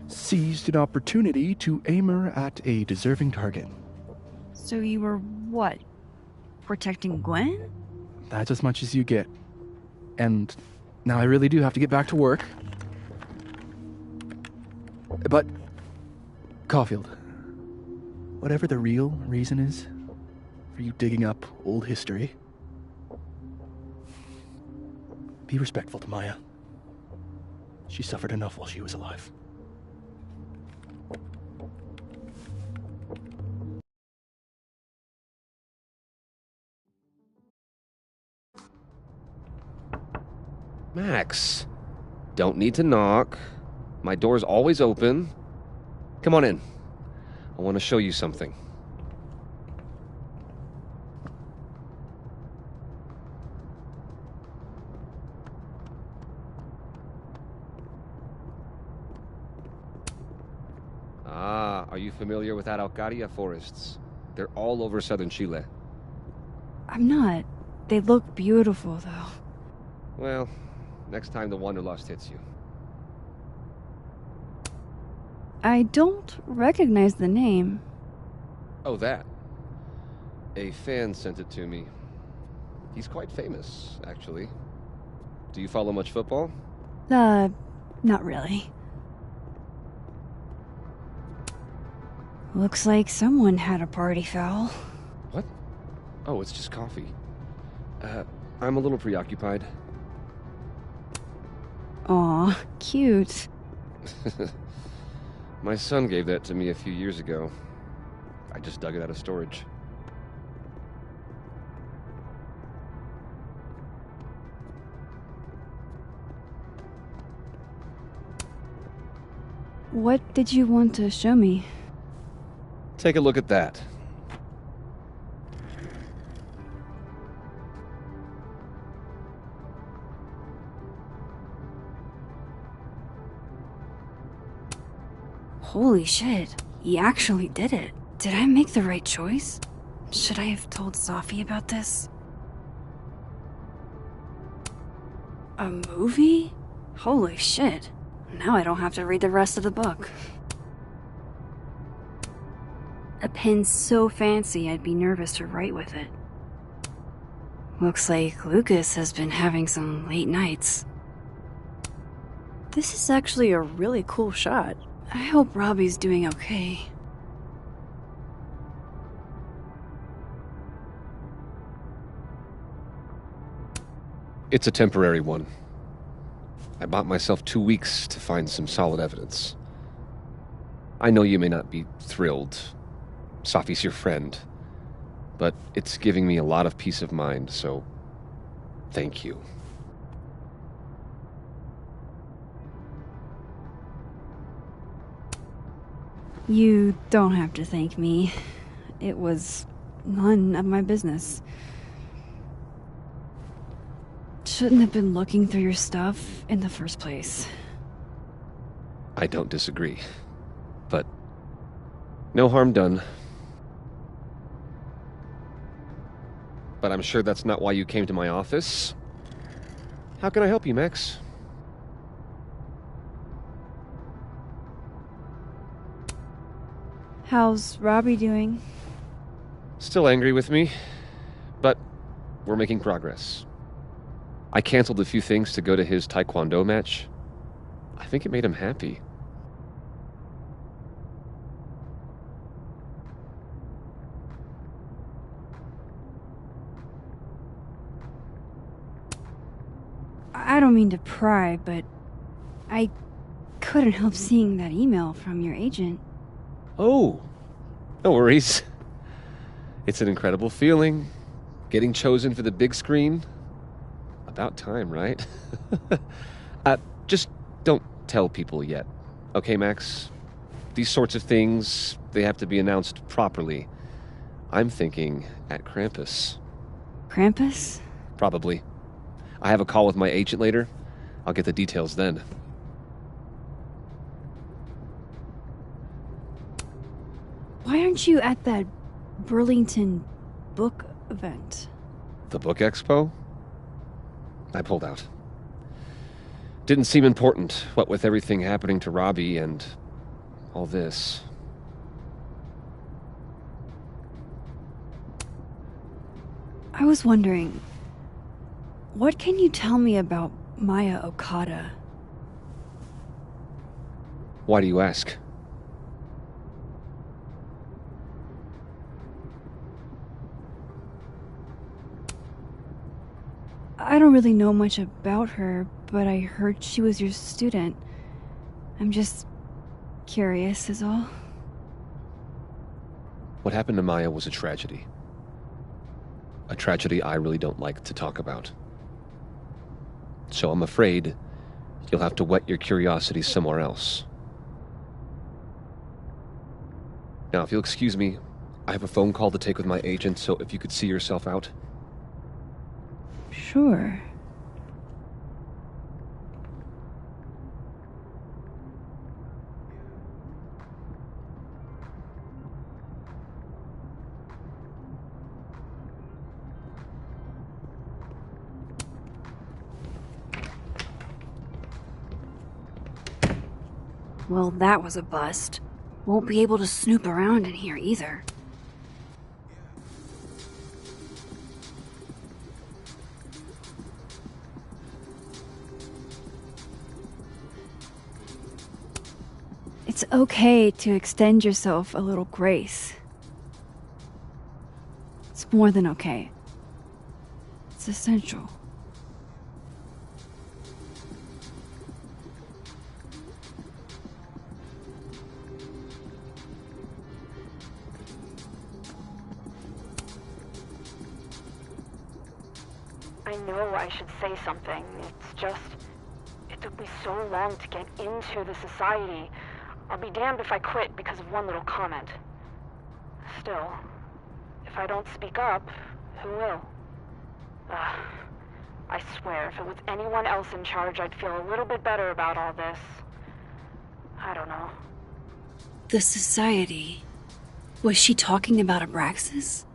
seized an opportunity to aim her at a deserving target. So you were, what, protecting Gwen? That's as much as you get. And now I really do have to get back to work. But, Caulfield, whatever the real reason is for you digging up old history, be respectful to Maya. She suffered enough while she was alive. Max, don't need to knock. My door's always open. Come on in. I want to show you something. Ah, are you familiar with Araucaria forests? They're all over southern Chile. I'm not. They look beautiful, though. Well, next time the wanderlust hits you. I don't recognize the name. Oh, that. A fan sent it to me. He's quite famous, actually. Do you follow much football? Not really. Looks like someone had a party foul. What? Oh, it's just coffee. I'm a little preoccupied. Aw, cute. My son gave that to me a few years ago. I just dug it out of storage. What did you want to show me? Take a look at that. Holy shit, he actually did it. Did I make the right choice? Should I have told Sophie about this? A movie? Holy shit. Now I don't have to read the rest of the book. A pen so fancy I'd be nervous to write with it. Looks like Lucas has been having some late nights. This is actually a really cool shot. I hope Robbie's doing okay. It's a temporary one. I bought myself 2 weeks to find some solid evidence. I know you may not be thrilled. Sophie's your friend. But it's giving me a lot of peace of mind, so thank you. You don't have to thank me. It was none of my business. Shouldn't have been looking through your stuff in the first place. I don't disagree. But no harm done. But I'm sure that's not why you came to my office. How can I help you, Max? How's Robbie doing? Still angry with me, but we're making progress. I canceled a few things to go to his taekwondo match. I think it made him happy. I don't mean to pry, but I couldn't help seeing that email from your agent. Oh, no worries. It's an incredible feeling. Getting chosen for the big screen. About time, right? Just don't tell people yet. Okay, Max? These sorts of things, they have to be announced properly. I'm thinking at Krampus. Krampus? Probably. I have a call with my agent later. I'll get the details then. Why aren't you at that Burlington book event? The book expo? I pulled out. Didn't seem important, what with everything happening to Robbie and all this. I was wondering, what can you tell me about Maya Okada? Why do you ask? I don't really know much about her, but I heard she was your student. I'm just curious, is all. What happened to Maya was a tragedy. A tragedy I really don't like to talk about. So I'm afraid you'll have to whet your curiosity somewhere else. Now, if you'll excuse me, I have a phone call to take with my agent, so if you could see yourself out. Sure. Well, that was a bust. Won't be able to snoop around in here either. It's okay to extend yourself a little grace. It's more than okay. It's essential. I know I should say something. It's just, it took me so long to get into the society. I'll be damned if I quit because of one little comment. Still, if I don't speak up, who will? I swear, if it was anyone else in charge, I'd feel a little bit better about all this. I don't know. The society. Was she talking about Abraxas?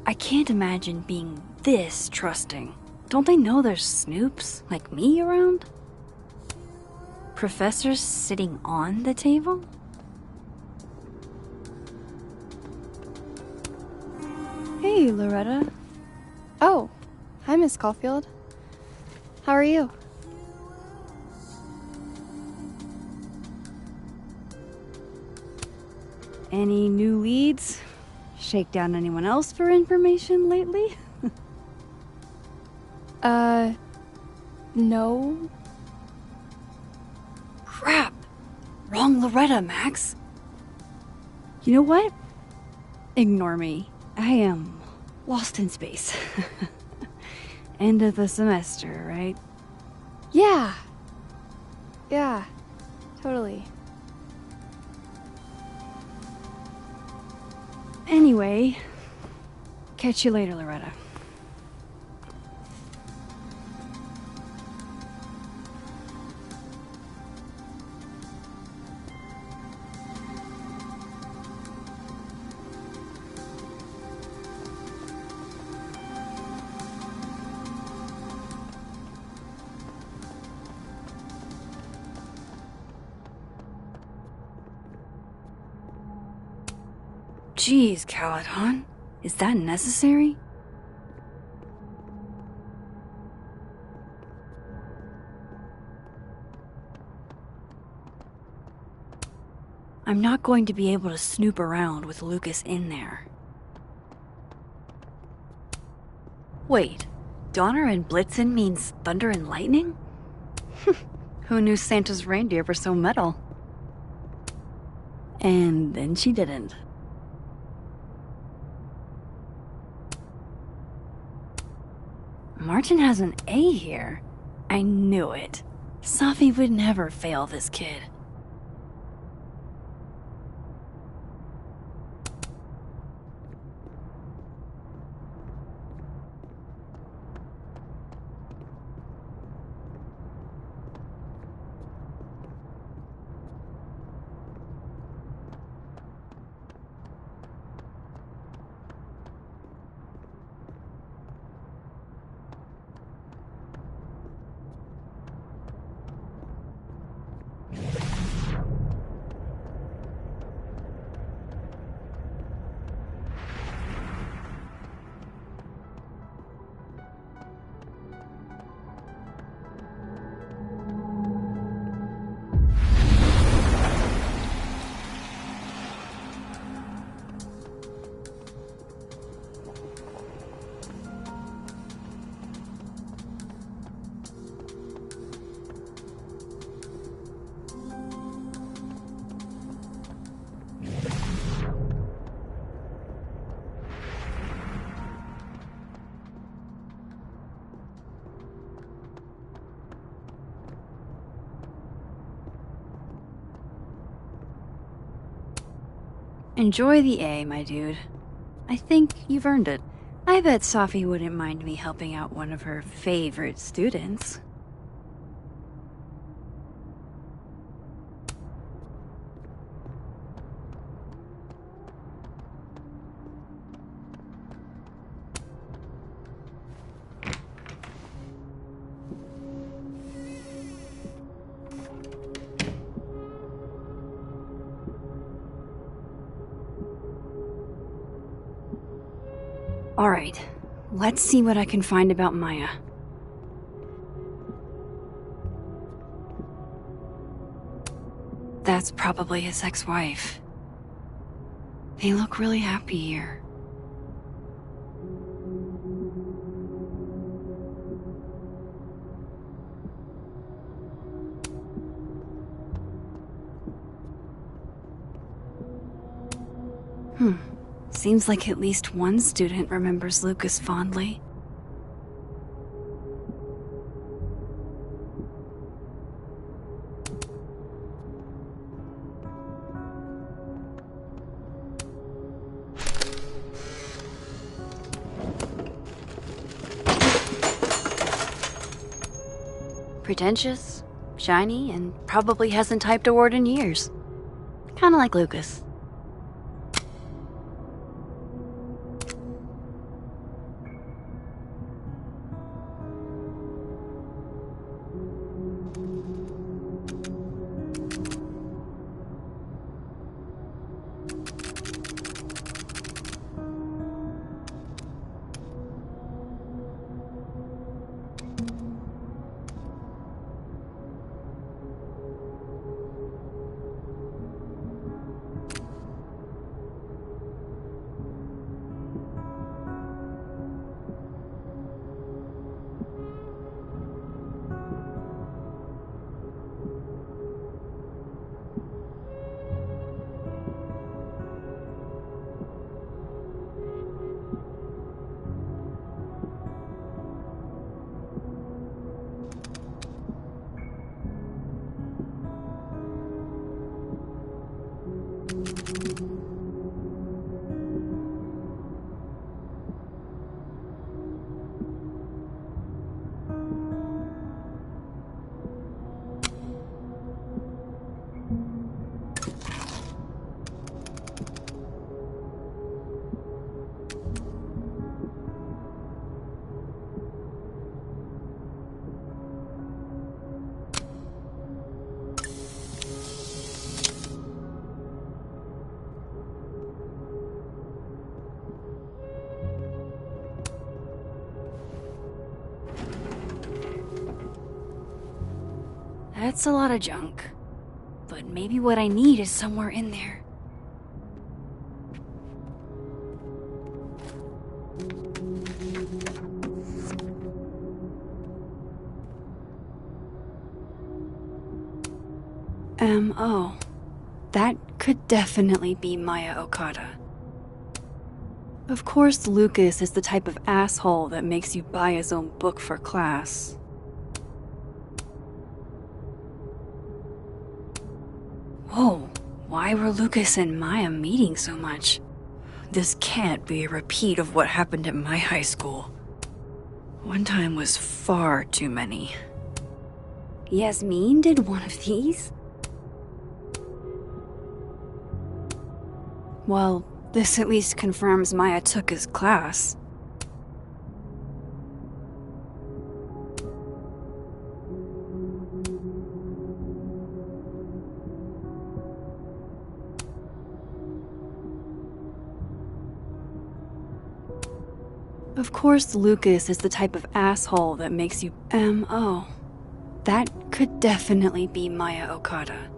I can't imagine being this trusting. Don't they know there's snoops like me around? Professors sitting on the table? Hey, Loretta. Oh, hi, Miss Caulfield. How are you? Any new leads? Shake down anyone else for information lately? No. Crap! Wrong Loretta, Max. You know what? Ignore me. I am lost in space. End of the semester, right? Yeah. Yeah, totally. Anyway, catch you later, Loretta. Jeez, Caladon. Is that necessary? I'm not going to be able to snoop around with Lucas in there. Wait, Donner and Blitzen means thunder and lightning? Who knew Santa's reindeer were so metal? And then she didn't. Martin has an A here. I knew it. Safi would never fail this kid. Enjoy the A, my dude. I think you've earned it. I bet Safi wouldn't mind me helping out one of her favorite students. Alright, let's see what I can find about Maya. That's probably his ex-wife. They look really happy here. Seems like at least one student remembers Lucas fondly. Pretentious, shiny, and probably hasn't typed a word in years. Kinda like Lucas. That's a lot of junk. But maybe what I need is somewhere in there. M.O. That could definitely be Maya Okada. Of course, Lucas is the type of asshole that makes you buy his own book for class. Whoa, why were Lucas and Maya meeting so much? This can't be a repeat of what happened at my high school. One time was far too many. Yasmin did one of these? Well, this at least confirms Maya took his class. Of course, Lucas is the type of asshole that makes you M.O. That could definitely be Maya Okada.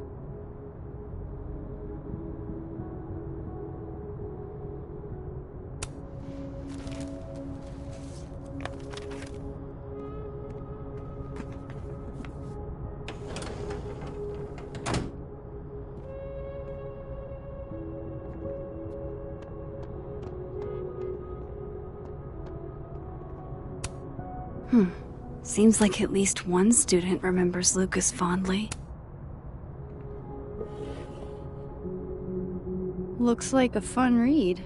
Seems like at least one student remembers Lucas fondly. Looks like a fun read.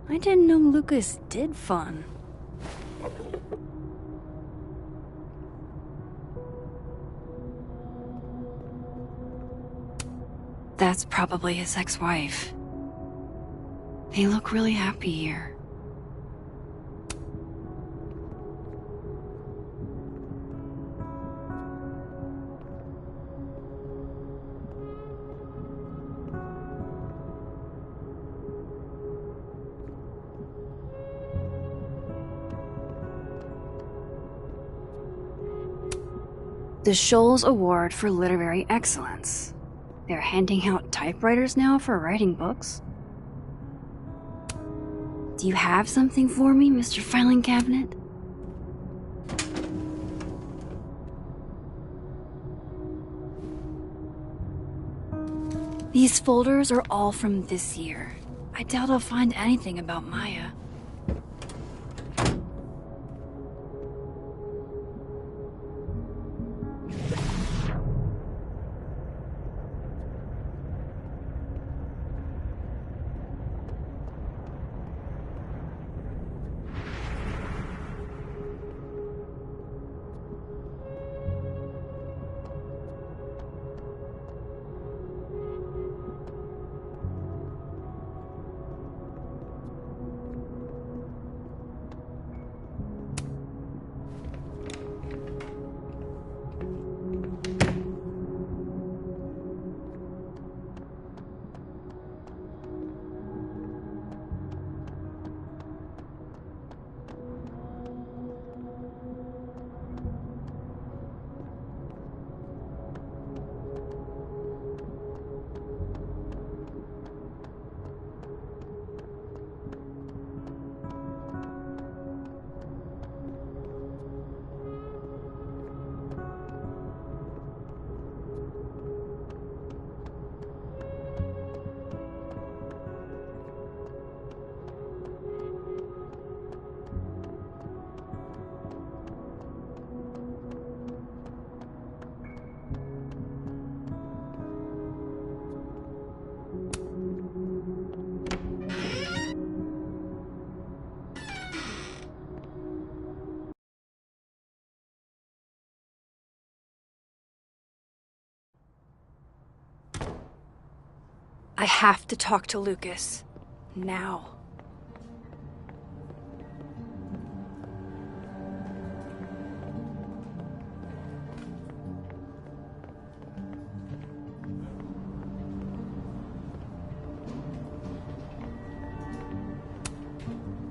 I didn't know Lucas did fun. That's probably his ex-wife. They look really happy here. The Shoals Award for Literary Excellence. They're handing out typewriters now for writing books? Do you have something for me, Mr. Filing Cabinet? These folders are all from this year. I doubt I'll find anything about Maya. I have to talk to Lucas. Now.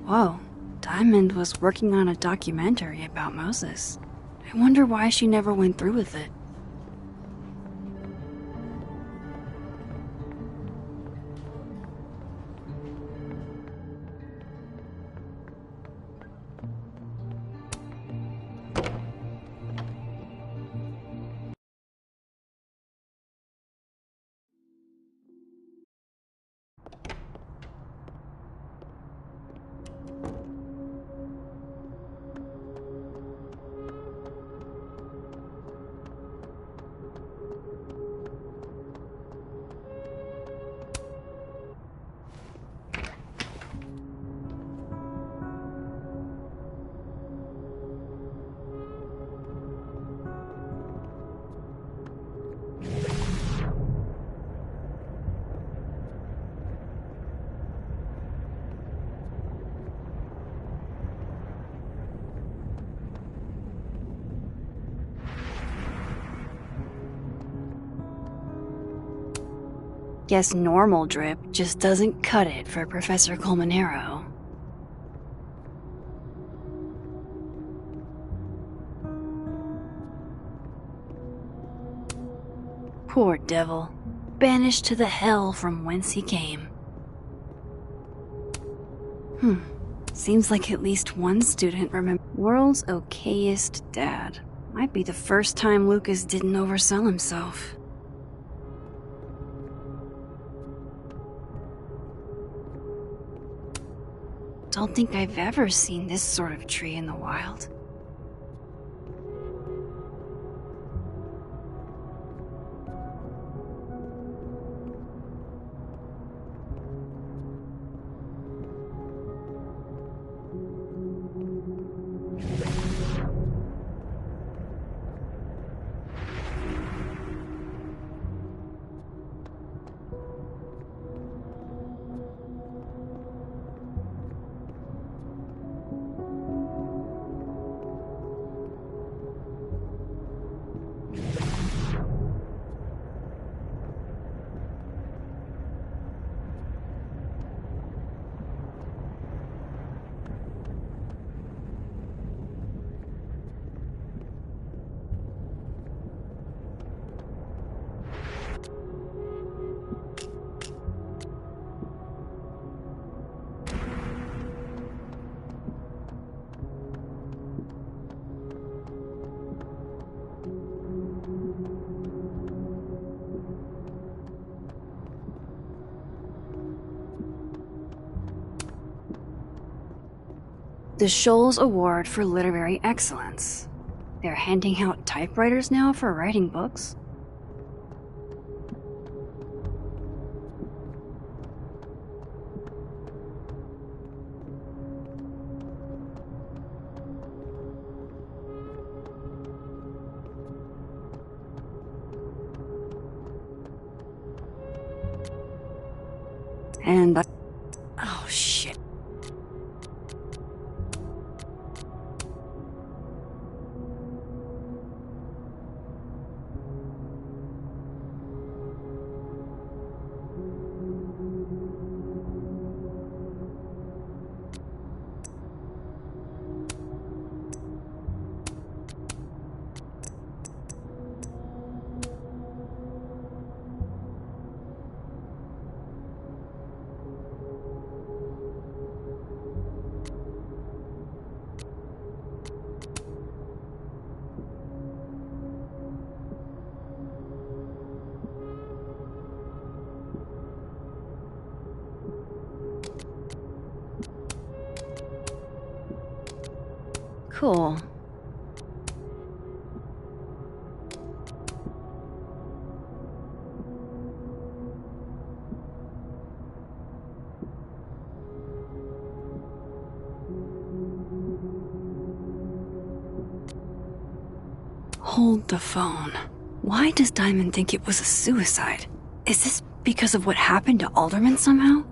Whoa. Diamond was working on a documentary about Moses. I wonder why she never went through with it. Guess normal drip just doesn't cut it for Professor Colmenero. Poor devil. Banished to the hell from whence he came. Seems like at least one student remembers. World's okayest dad. Might be the first time Lucas didn't oversell himself. Don't think I've ever seen this sort of tree in the wild. The Scholes Award for Literary Excellence. They're handing out typewriters now for writing books. And oh shit. Cool. Hold the phone. Why does Diamond think it was a suicide? Is this because of what happened to Alderman somehow?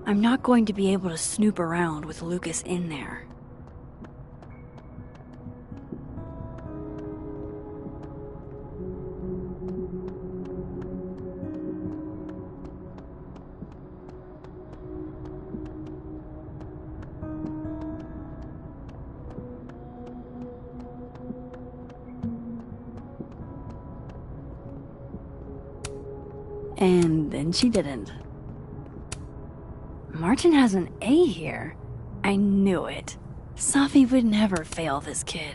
I'm not going to be able to snoop around with Lucas in there. And then she didn't. Martin has an A here. I knew it. Safi would never fail this kid.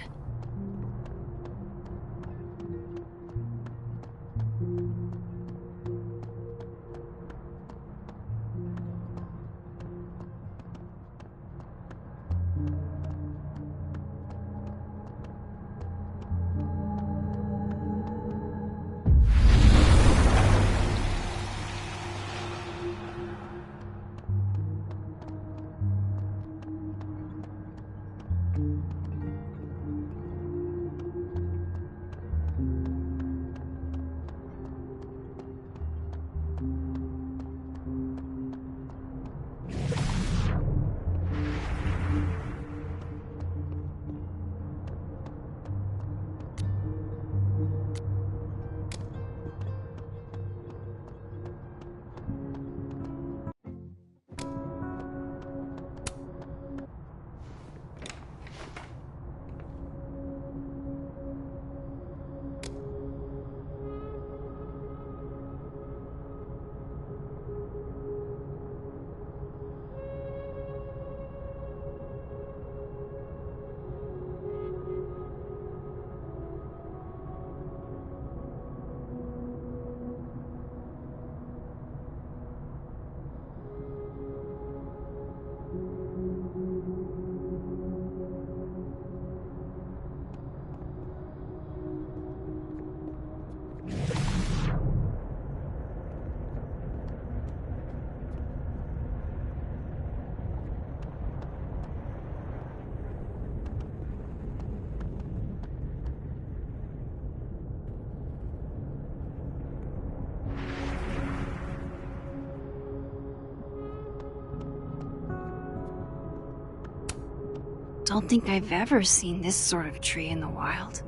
don't think I've ever seen this sort of tree in the wild.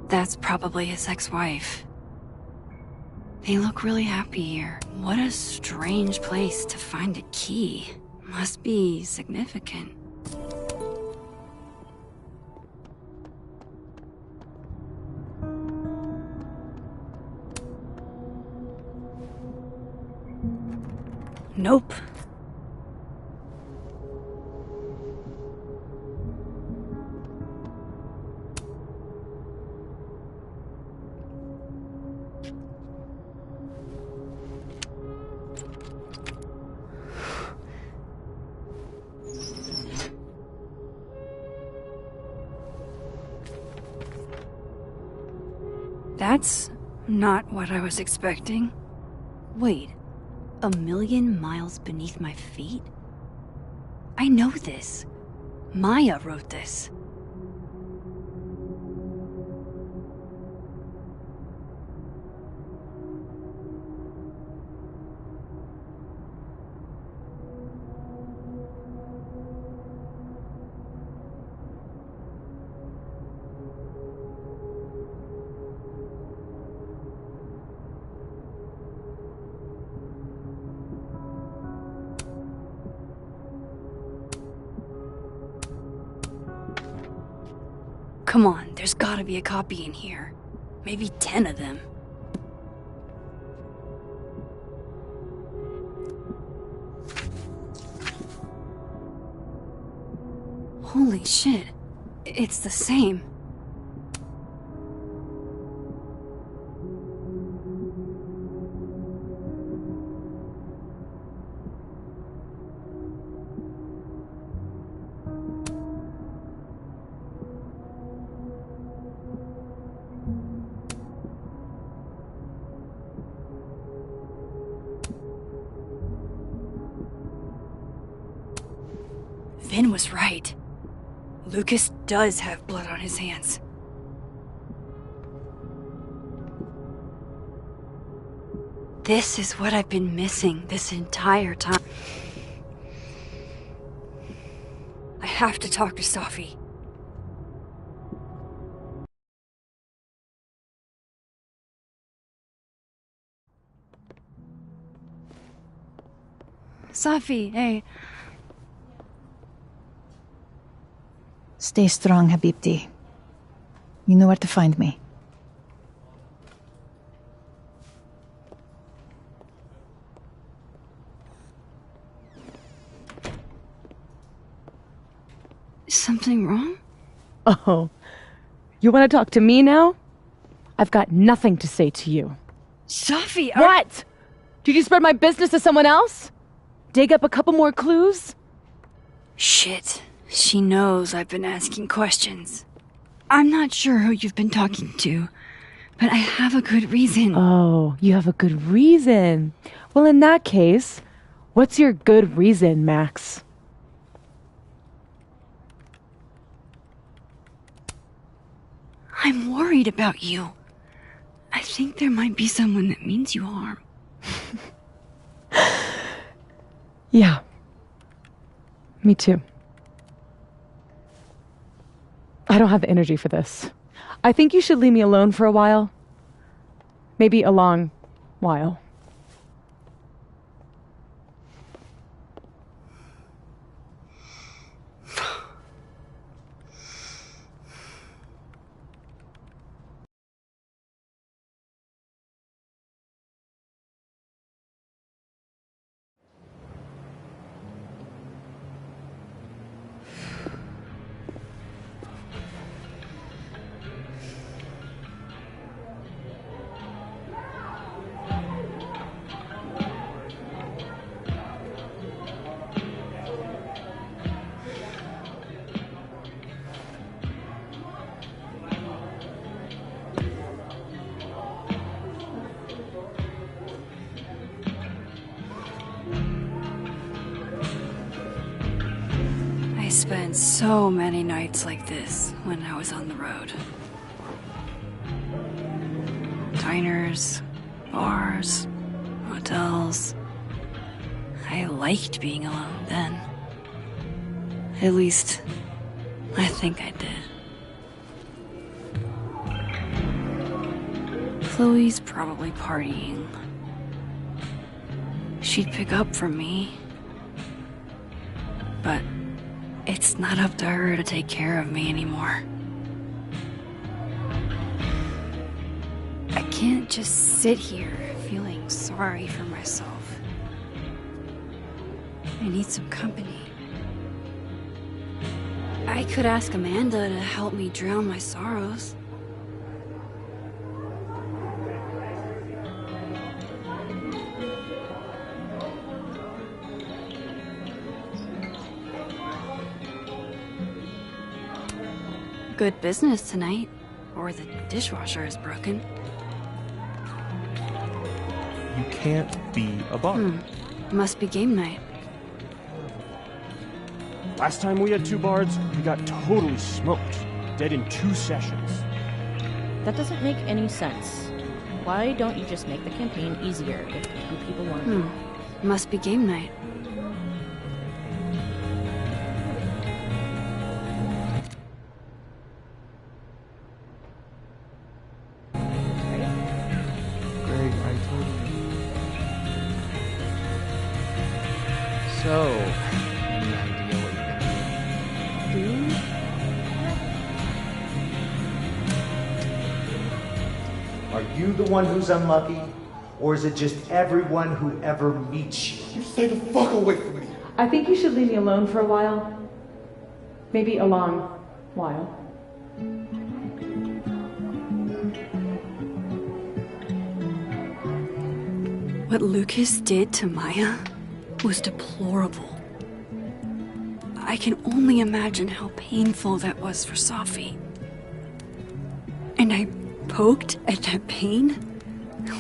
That's probably his ex-wife. They look really happy here. What a strange place to find a key. Must be significant. Nope. That's not what I was expecting. Wait, 1,000,000 miles beneath my feet? I know this. Maya wrote this. Come on, there's gotta be a copy in here. Maybe 10 of them. Holy shit. It's the same. Vin was right. Lucas does have blood on his hands. This is what I've been missing this entire time. I have to talk to Safi. Safi, hey. Stay strong, Habibti. You know where to find me. Is something wrong? Oh, you want to talk to me now? I've got nothing to say to you. Safi, What? Did you spread my business to someone else? Dig up a couple more clues? Shit. She knows I've been asking questions. I'm not sure who you've been talking to, but I have a good reason. Oh, you have a good reason. Well, in that case, what's your good reason, Max? I'm worried about you. I think there might be someone that means you harm. Yeah. Me too. I don't have the energy for this. I think you should leave me alone for a while. Maybe a long while. I spent so many nights like this when I was on the road. Diners, bars, hotels. I liked being alone then. At least, I think I did. Chloe's probably partying. She'd pick up from me. But it's not up to her to take care of me anymore. I can't just sit here feeling sorry for myself. I need some company. I could ask Amanda to help me drown my sorrows. Good business tonight, or the dishwasher is broken. You can't be a bard. Must be game night. Last time we had 2 bards, we got totally smoked. Dead in 2 sessions. That doesn't make any sense. Why don't you just make the campaign easier if 2 people want to? Must be game night. Greg, I told you. So, any idea what you're gonna do? Are you the one who's unlucky? Or is it just everyone who ever meets you? You stay the fuck away from me. I think you should leave me alone for a while. Maybe a long while. What Lucas did to Maya was deplorable. I can only imagine how painful that was for Safi. And I poked at that pain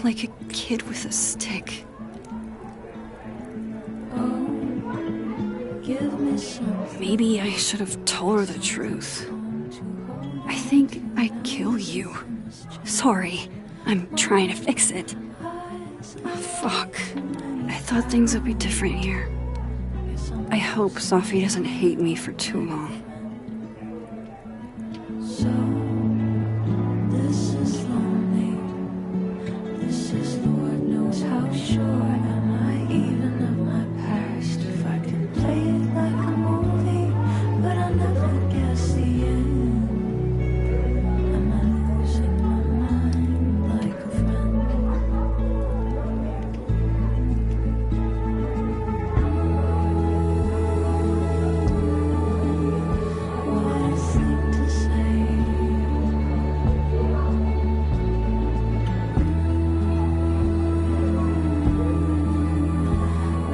like a kid with a stick. Maybe I should have told her the truth. I think I'd kill you. Sorry, I'm trying to fix it. Oh, fuck. I thought things would be different here. I hope Safi doesn't hate me for too long. This is lonely. This is Lord knows how sure am I even of my past. If I can play it like a movie, but I never guess the end. Am I losing my mind like a friend? What a thing to say.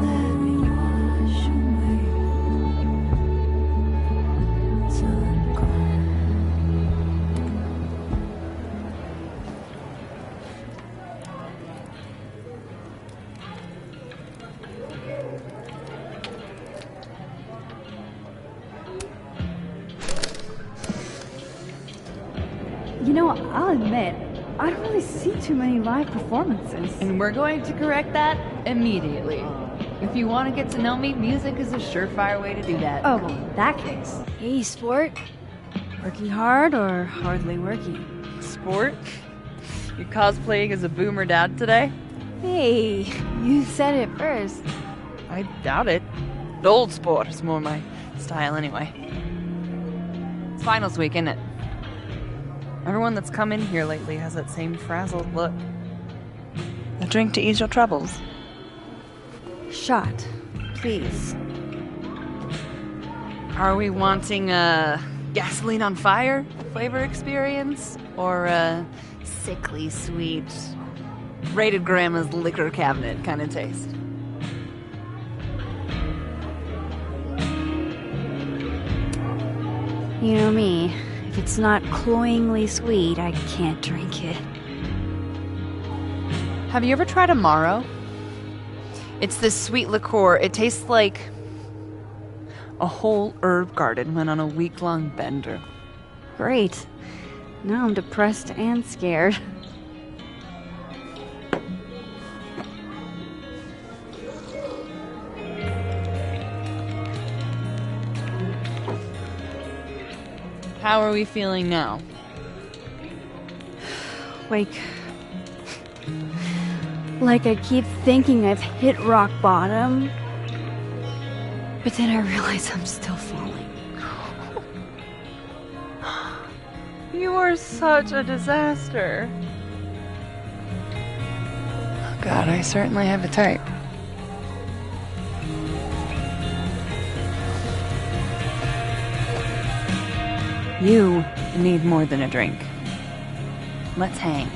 Let me wash away till I'm gone. You know, I'll admit, I don't really see too many live performances. And we're going to correct that immediately. If you want to get to know me, music is a surefire way to do that. Oh, well, in that case. Hey, sport. Working hard or hardly working? Sport? You're cosplaying as a boomer dad today? Hey, you said it first. I doubt it. Old sport is more my style anyway. It's finals week, isn't it? Everyone that's come in here lately has that same frazzled look. A drink to ease your troubles. Shot, please. Are we wanting a gasoline on fire flavor experience? Or a sickly sweet, rated grandma's liquor cabinet kind of taste? You know me. If it's not cloyingly sweet, I can't drink it. Have you ever tried Amaro? It's this sweet liqueur. It tastes like a whole herb garden went on a week-long bender. Great. Now I'm depressed and scared. How are we feeling now? Like I keep thinking I've hit rock bottom, but then I realize I'm still falling. You are such a disaster. Oh God, I certainly have a type. You need more than a drink. Let's hang.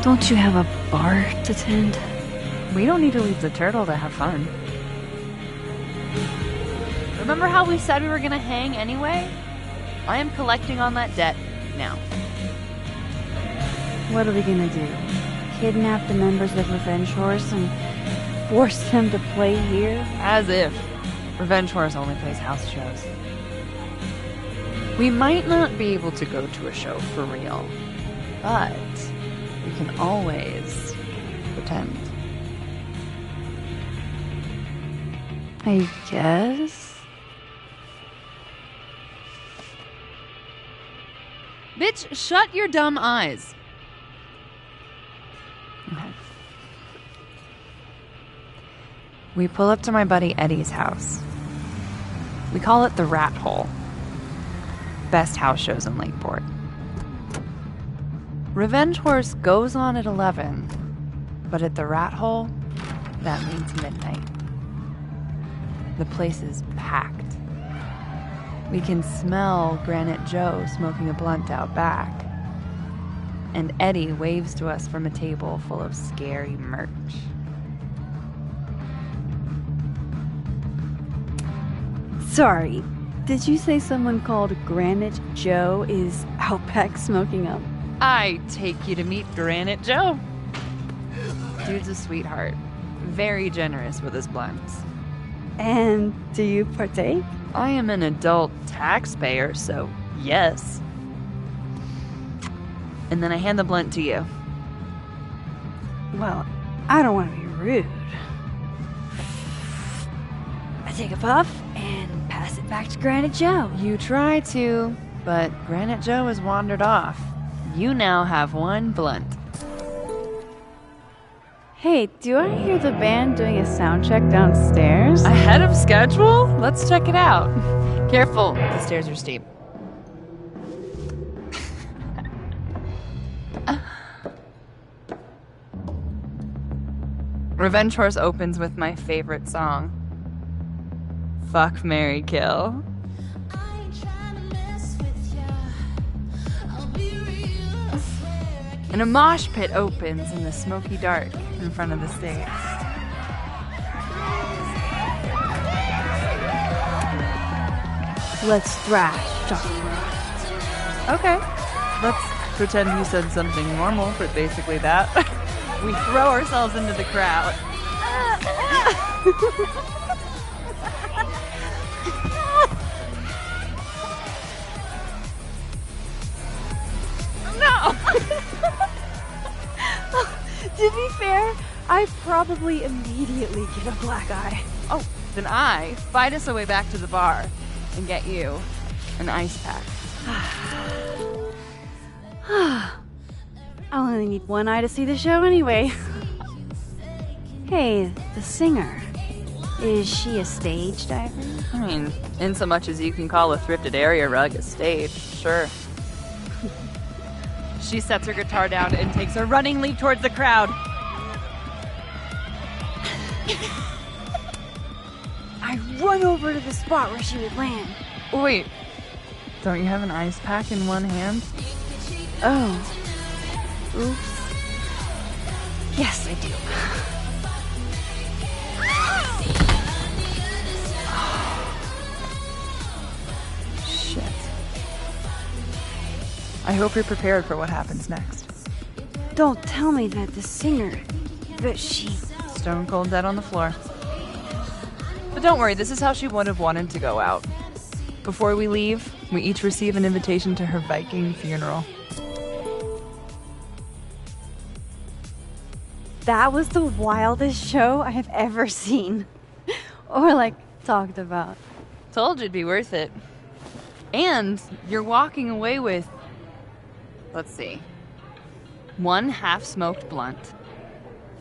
Don't you have a bar to tend? We don't need to leave the turtle to have fun. Remember how we said we were gonna hang anyway? I am collecting on that debt now. What are we gonna do? Kidnap the members of Revenge Horse and force them to play here? As if. Revenge Horse only plays house shows. We might not be able to go to a show for real, but we can always pretend. I guess? Bitch, shut your dumb eyes. Okay. We pull up to my buddy Eddie's house. We call it the Rat Hole. Best house shows in Lakeport. Revenge Horse goes on at 11, but at the Rat Hole, that means midnight. The place is packed. We can smell Granite Joe smoking a blunt out back. And Eddie waves to us from a table full of scary merch. Sorry, did you say someone called Granite Joe is out back smoking up? I take you to meet Granite Joe. Dude's a sweetheart. Very generous with his blunts. And do you partake? I am an adult taxpayer, so yes. And then I hand the blunt to you. Well, I don't want to be rude. I take a puff and pass it back to Granite Joe. You try to, but Granite Joe has wandered off. You now have one blunt. Hey, do I hear the band doing a sound check downstairs? Ahead of schedule? Let's check it out. Careful, the stairs are steep. Revenge Horse opens with my favorite song. Fuck, Marry, Kill. And a mosh pit opens in the smoky dark in front of the stage. Let's thrash, Joshua. Okay. Let's pretend you said something normal, but basically that. We throw ourselves into the crowd. No! To be fair, I probably immediately get a black eye. Oh, then I fight us our way back to the bar and get you an ice pack. I only need one eye to see the show anyway. Hey, the singer. Is she a stage diver? I mean, in so much as you can call a thrifted area rug a stage, sure. She sets her guitar down and takes a running leap towards the crowd. I run over to the spot where she would land. Wait, don't you have an ice pack in one hand? Oh. Oops. Yes, I do. Shit. I hope you're prepared for what happens next. Don't tell me that the singer, that she... Stone cold dead on the floor. But don't worry, this is how she would have wanted to go out. Before we leave, we each receive an invitation to her Viking funeral. That was the wildest show I have ever seen. Or, like, talked about. Told you it'd be worth it. And you're walking away with, let's see, 1 half-smoked blunt,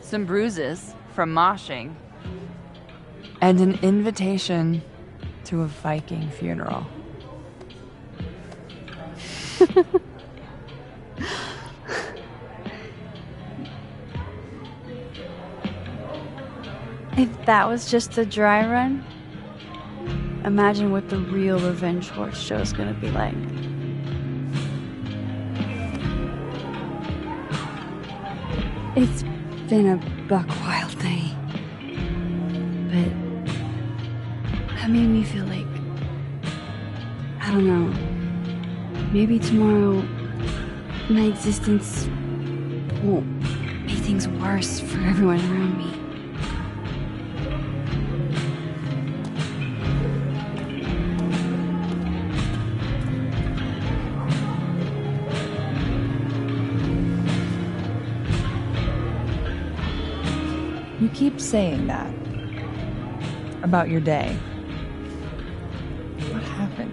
some bruises from moshing, and an invitation to a Viking funeral. If that was just a dry run, imagine what the real Revenge Horse show is gonna be like. It's been a buck wild day. But that made me feel like, I don't know, maybe tomorrow my existence won't make things worse for everyone around me. You keep saying that about your day. What happened?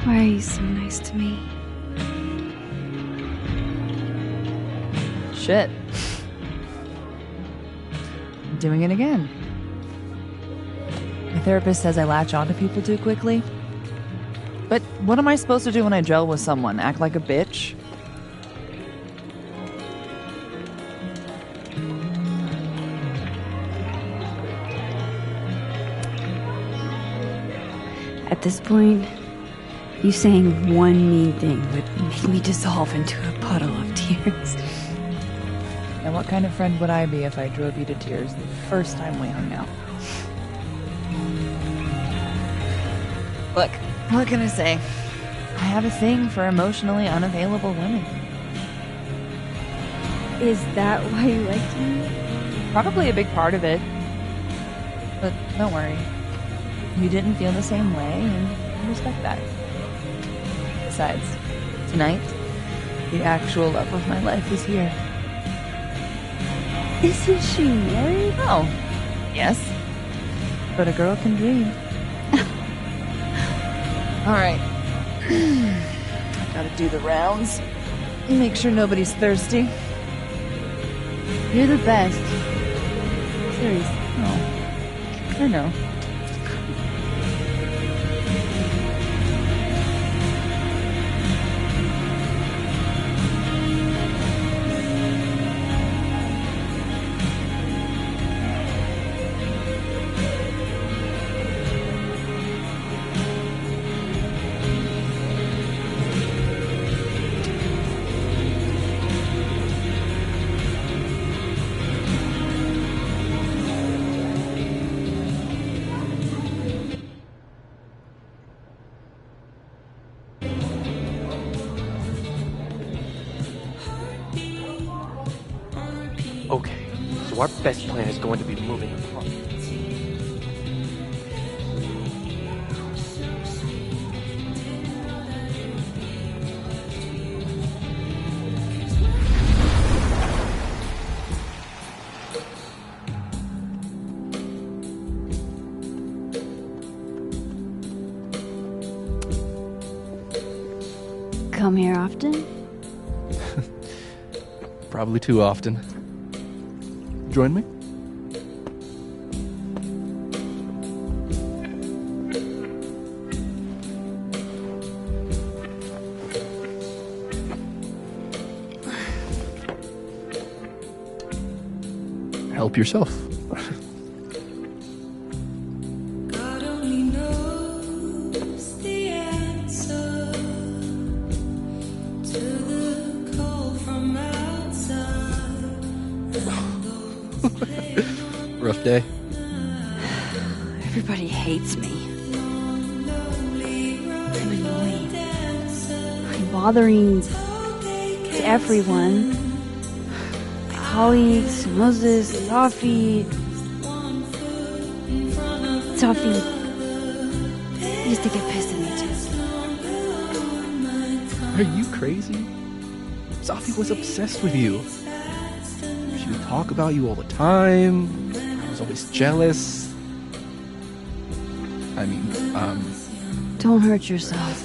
Why are you so nice to me? Shit. I'm doing it again. My therapist says I latch onto people too quickly. But what am I supposed to do when I gel with someone? Act like a bitch? At this point, you saying one mean thing would make me dissolve into a puddle of tears. And what kind of friend would I be if I drove you to tears the first time we hung out? Look, what can I say? I have a thing for emotionally unavailable women. Is that why you liked me? Probably a big part of it. But don't worry. You didn't feel the same way, and I respect that. Besides, tonight, the actual love of my life is here. Isn't she married? Oh, yes. But a girl can dream. All right. I gotta do the rounds. Make sure nobody's thirsty. You're the best. Seriously. Oh, I know. Okay, so our best plan is going to be moving apart. Come here often? Probably too often. Join me? Help yourself. God only knows the answer to the call from outside. Rough day. Everybody hates me. I'm annoying. I'm bothering to everyone. My colleagues, Moses, Sophie. used to get pissed at me too. Are you crazy? Sophie was obsessed with you. She would talk about you all the time. I was always jealous. I mean, Don't hurt yourself.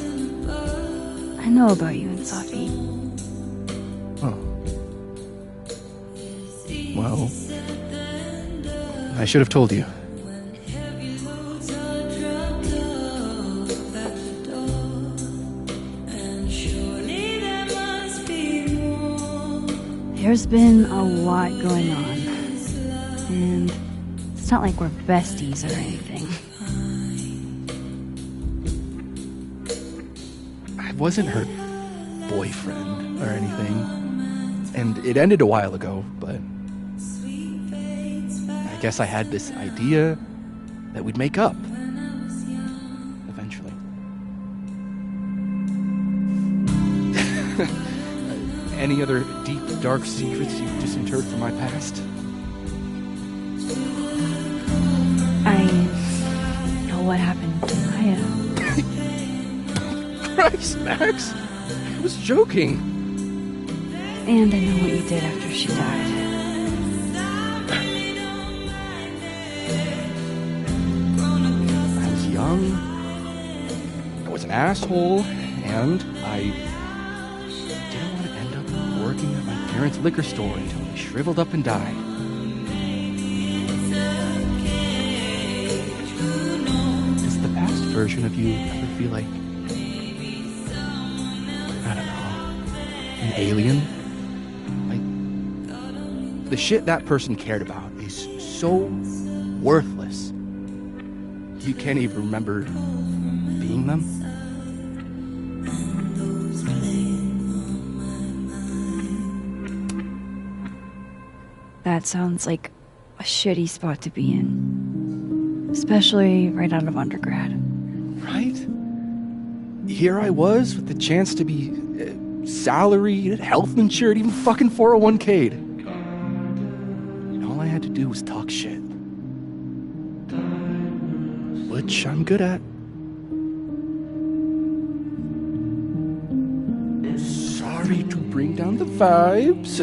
I know about you and Sophie. Oh. Well, I should have told you. There's been a lot going on. And it's not like we're besties or anything. I wasn't her boyfriend or anything. And it ended a while ago, but I guess I had this idea that we'd make up. Eventually. Any other deep, dark secrets you've disinterred from my past? I know what happened to Maya. Christ, Max! I was joking. And I know what you did after she died. I was young. I was an asshole, and I didn't want to end up working at my parents' liquor store until I shriveled up and died. Does the past version of you ever feel like, I don't know, an alien? Like, the shit that person cared about is so worthless. You can't even remember being them. That sounds like a shitty spot to be in. Especially right out of undergrad. Right? Here I was with the chance to be salaried, health insured, even fucking 401k'd. And all I had to do was talk shit. Which I'm good at. Sorry to bring down the vibes.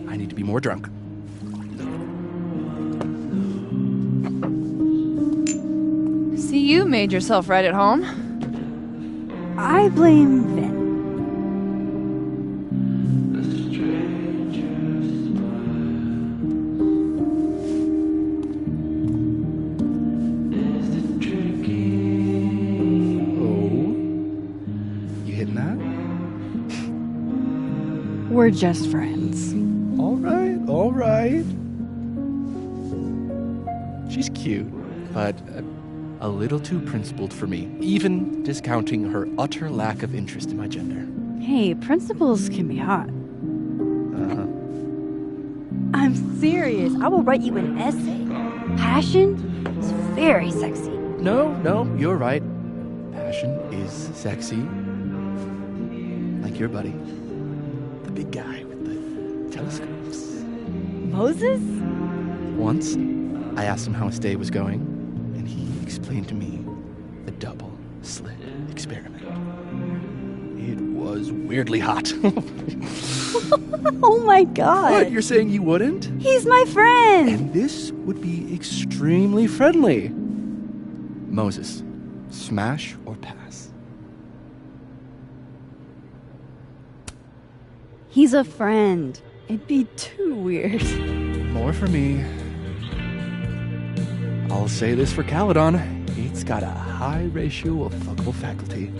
I need to be more drunk. See, you made yourself right at home. I blame Vin. We're just friends. All right. She's cute, but a little too principled for me, even discounting her utter lack of interest in my gender. Hey, principals can be hot. I'm serious. I will write you an essay. Passion is very sexy. No, you're right. Passion is sexy. Like your buddy. The big guy with the telescopes. Moses? Once, I asked him how his day was going, and he explained to me the double slit experiment. It was weirdly hot. Oh my god. What, you're saying you wouldn't? He's my friend. And this would be extremely friendly. Moses, smash or pass? He's a friend. It'd be too weird. More for me. I'll say this for Caledon. It's got a high ratio of fuckable faculty.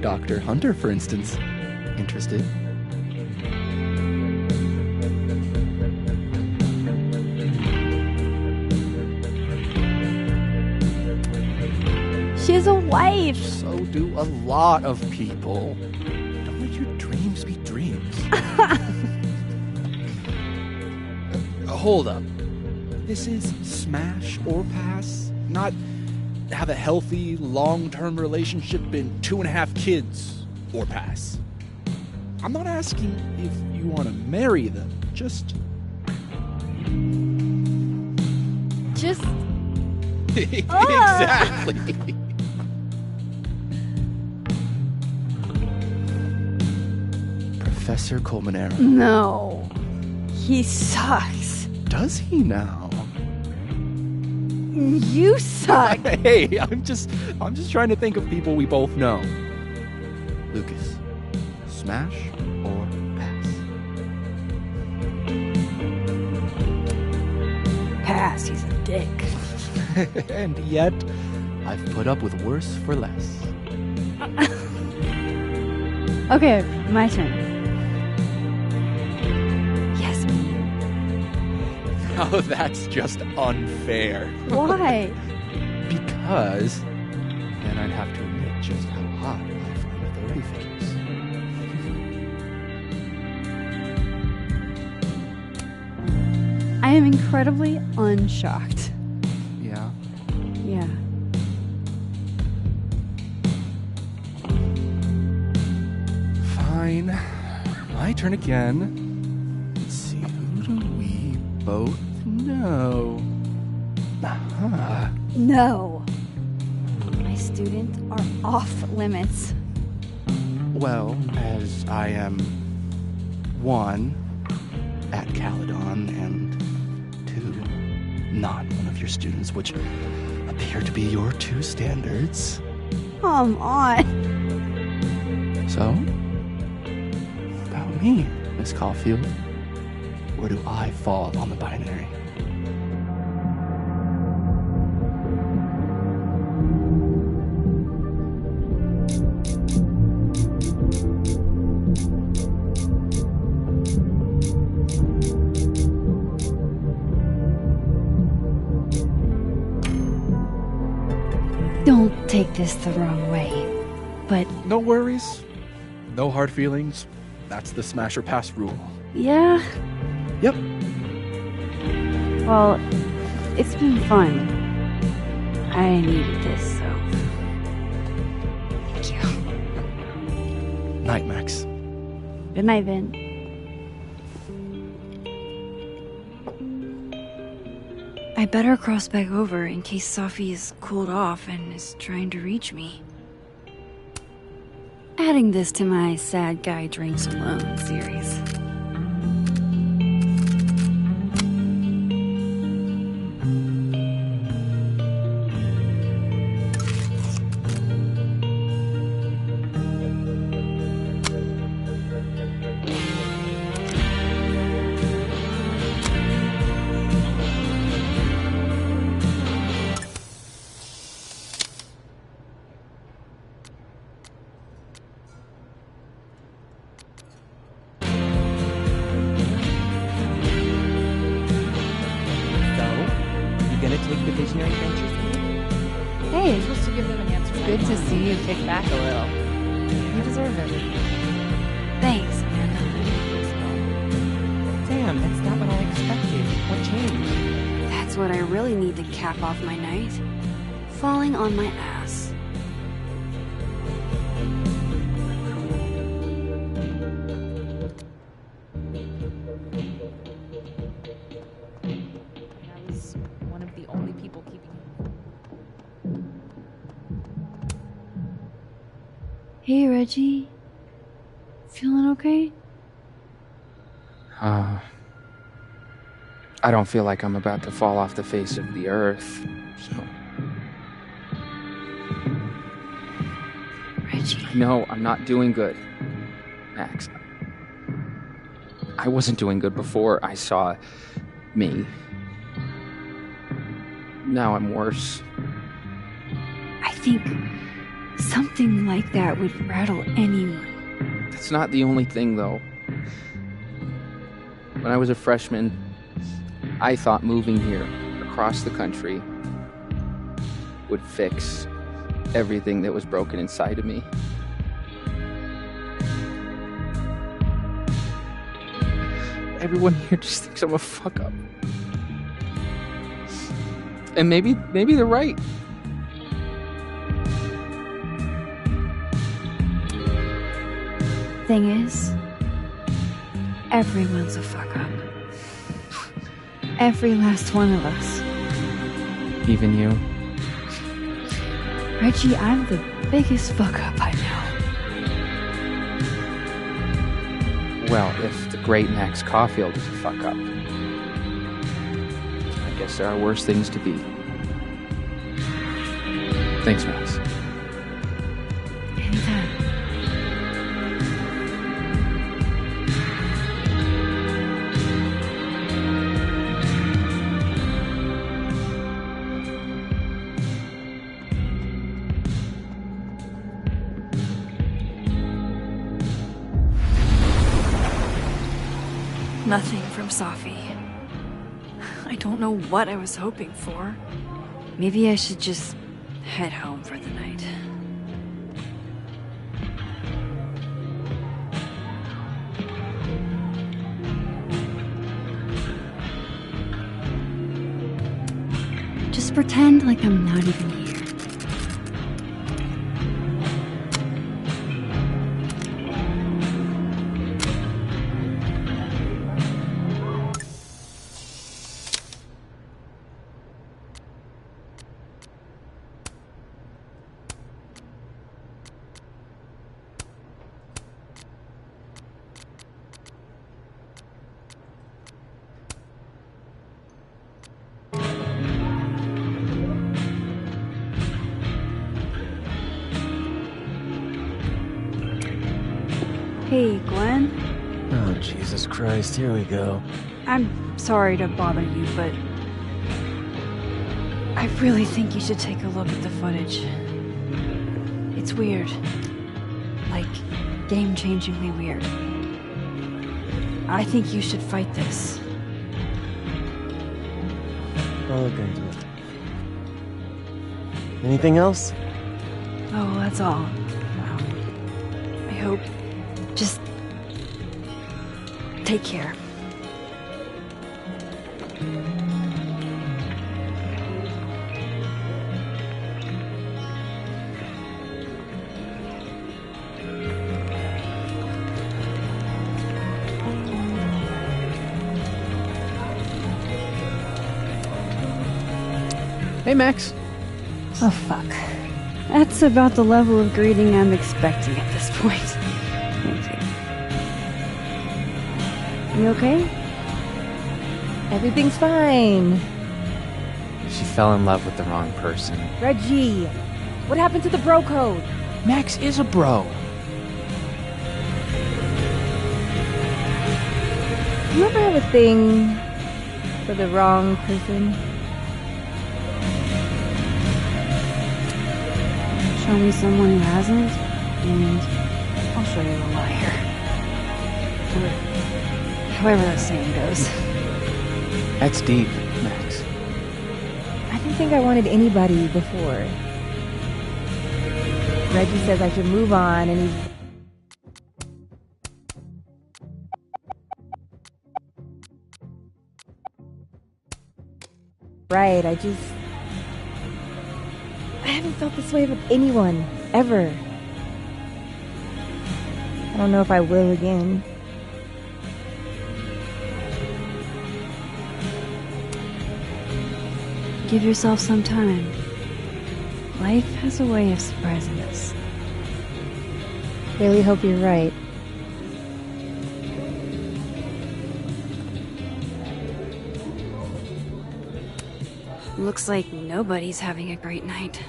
Dr. Hunter, for instance. Interested? She has a wife. So do a lot of people. Don't let your dreams be dreams. Hold up. This is smash or pass, not have a healthy, long-term relationship and 2.5 kids or pass. I'm not asking if you want to marry them, just... Ah! Exactly. Professor Colmenero. No. He sucks. Does he now? You suck. Hey, I'm just trying to think of people we both know. Lucas, smash or pass? Pass, he's a dick. And yet, I've put up with worse for less. Okay, my turn. Yes. Oh, that's just unfair. Why? Because then I'd have to admit just how hot I find authority figures. I am incredibly unshocked. Yeah. Yeah. Fine. My turn again. Let's see, who do we both know? Aha. No. My students are off limits. Well, as I am 1 at Caledon and 2 not one of your students, which appear to be your 2 standards. Come on. So, what about me, Miss Caulfield? Where do I fall on the binary? Don't take this the wrong way, but No worries. No hard feelings. That's the smash or pass rule. yeah. Yep. Well, it's been fun. I needed this, so. Thank you. Night, Max. Good night, Vin. I better cross back over in case Safi is cooled off and is trying to reach me. Adding this to my Sad Guy Drinks Alone series. Take the visionary ventures with you? Hey, You're supposed to give them an answer. Good to see you kick back a little. You deserve it. Thanks, Amanda. Damn, that's not what I expected. What changed? That's what I really need to cap off my night. Falling on my ass. I was one of the only people keeping you. Hey, Reggie. Feeling okay? I don't feel like I'm about to fall off the face of the earth, so... Reggie. No, I'm not doing good, Max. I wasn't doing good before I saw me. Now I'm worse. I think something like that would rattle anyone. That's not the only thing, though. When I was a freshman, I thought moving here across the country would fix everything that was broken inside of me. Everyone here just thinks I'm a fuck up. And maybe they're right. Thing is, everyone's a fuck up. Every last one of us. Even you. Reggie, I'm the biggest fuck up I know. Well, if the great Max Caulfield is a fuck-up, I guess there are worse things to be. Thanks, Max. Anytime. Nothing from Safi. I don't know what I was hoping for. Maybe I should just head home for the night. Just pretend like I'm not even here. Hey, Glenn. Oh, Jesus Christ, here we go. I'm sorry to bother you, but I really think you should take a look at the footage. It's weird. Like, game-changingly weird. I think you should fight this. I'll look into it. Anything else? Oh, that's all. I hope. Just take care. Hey, Max. Oh, fuck. That's about the level of greeting I'm expecting at this point. Thank you. You okay? Everything's fine. She fell in love with the wrong person. Reggie, what happened to the bro code? Max is a bro. You ever have a thing for the wrong person? Show me someone who hasn't, and I'll show you a liar. Or however that saying goes. That's deep, Max. I didn't think I wanted anybody before. Reggie says I should move on, and he's... Right, I haven't felt this way with anyone, ever. I don't know if I will again. Give yourself some time. Life has a way of surprising us. Really hope you're right. Looks like nobody's having a great night.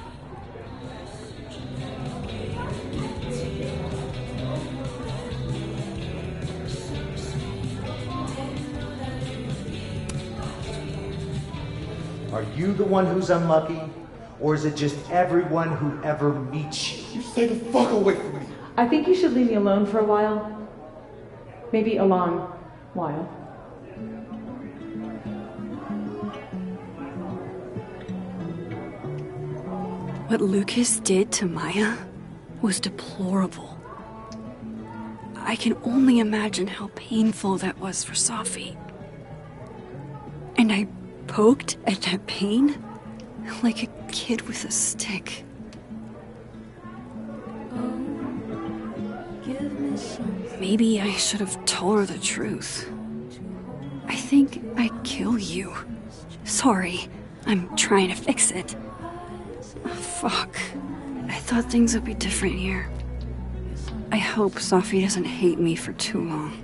Are you the one who's unlucky? Or is it just everyone who ever meets you? You stay the fuck away from me. I think you should leave me alone for a while. Maybe a long while. What Lucas did to Maya was deplorable. I can only imagine how painful that was for Safi. And I poked at that pain like a kid with a stick. Maybe I should have told her the truth. I think I'd kill you. Sorry, I'm trying to fix it. Oh, fuck. I thought things would be different here. I hope Safi doesn't hate me for too long.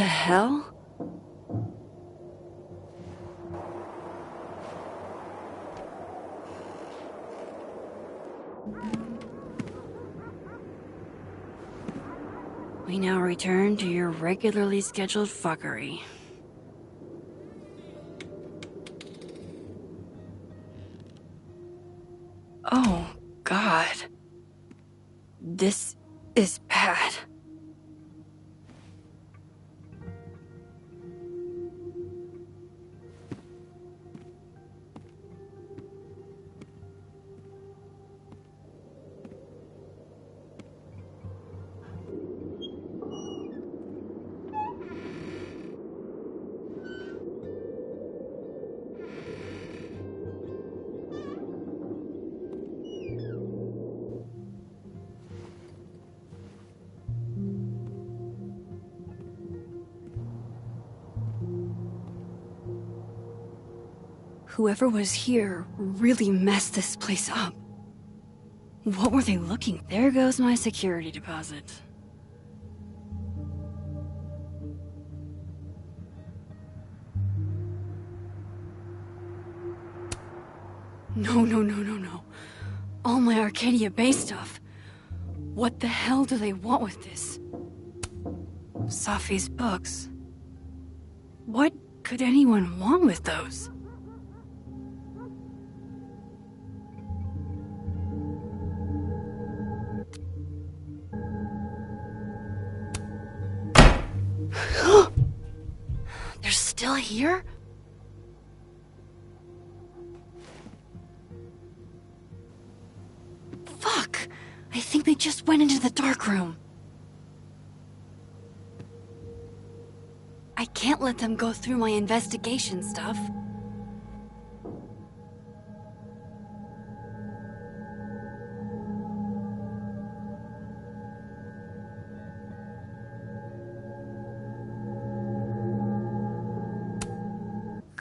the hell? We now return to your regularly scheduled fuckery. Oh, God. This is bad. Whoever was here really messed this place up. What were they looking? There goes my security deposit. No. All my Arcadia Bay stuff. What the hell do they want with this? Safi's books. What could anyone want with those? They're still here? Fuck! I think they just went into the dark room. I can't let them go through my investigation stuff.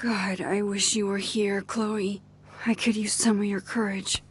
God, I wish you were here, Chloe. I could use some of your courage.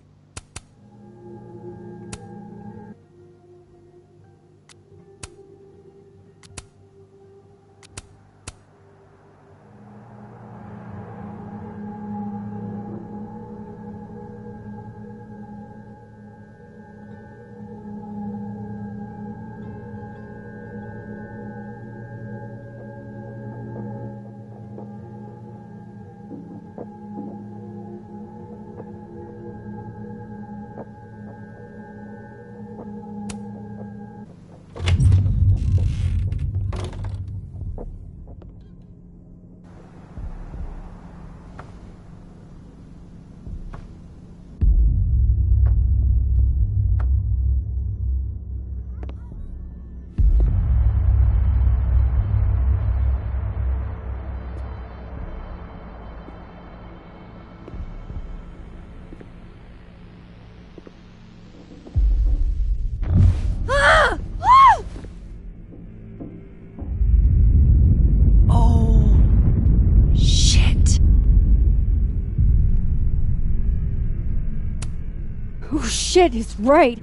Oh shit, he's right.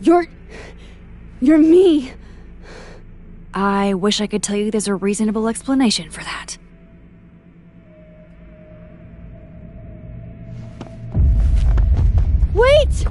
You're me. I wish I could tell you there's a reasonable explanation for that. Wait!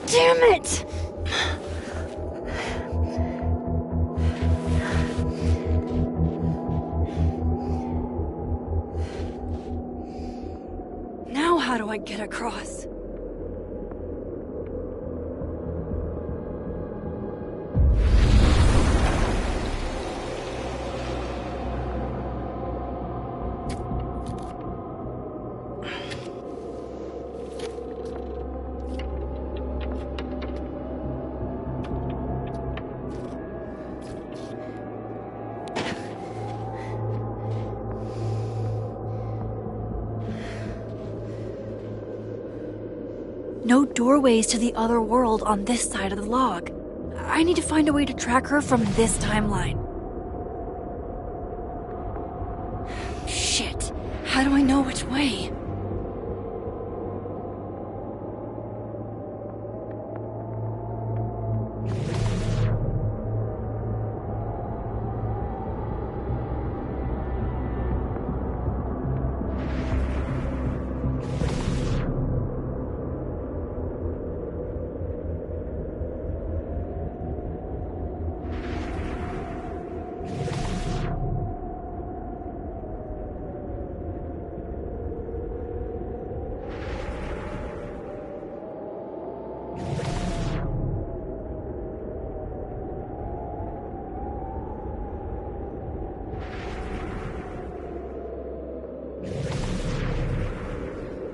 Damn it! how do I get across? No doorways to the other world on this side of the log. I need to find a way to track her from this timeline. Shit. How do I know which way?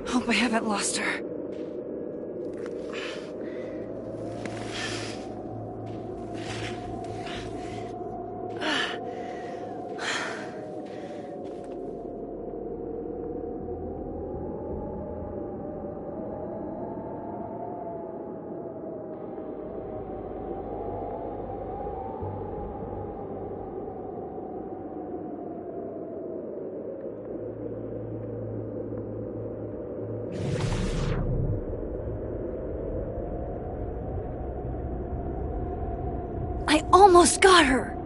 Hope I haven't lost her. I almost got her!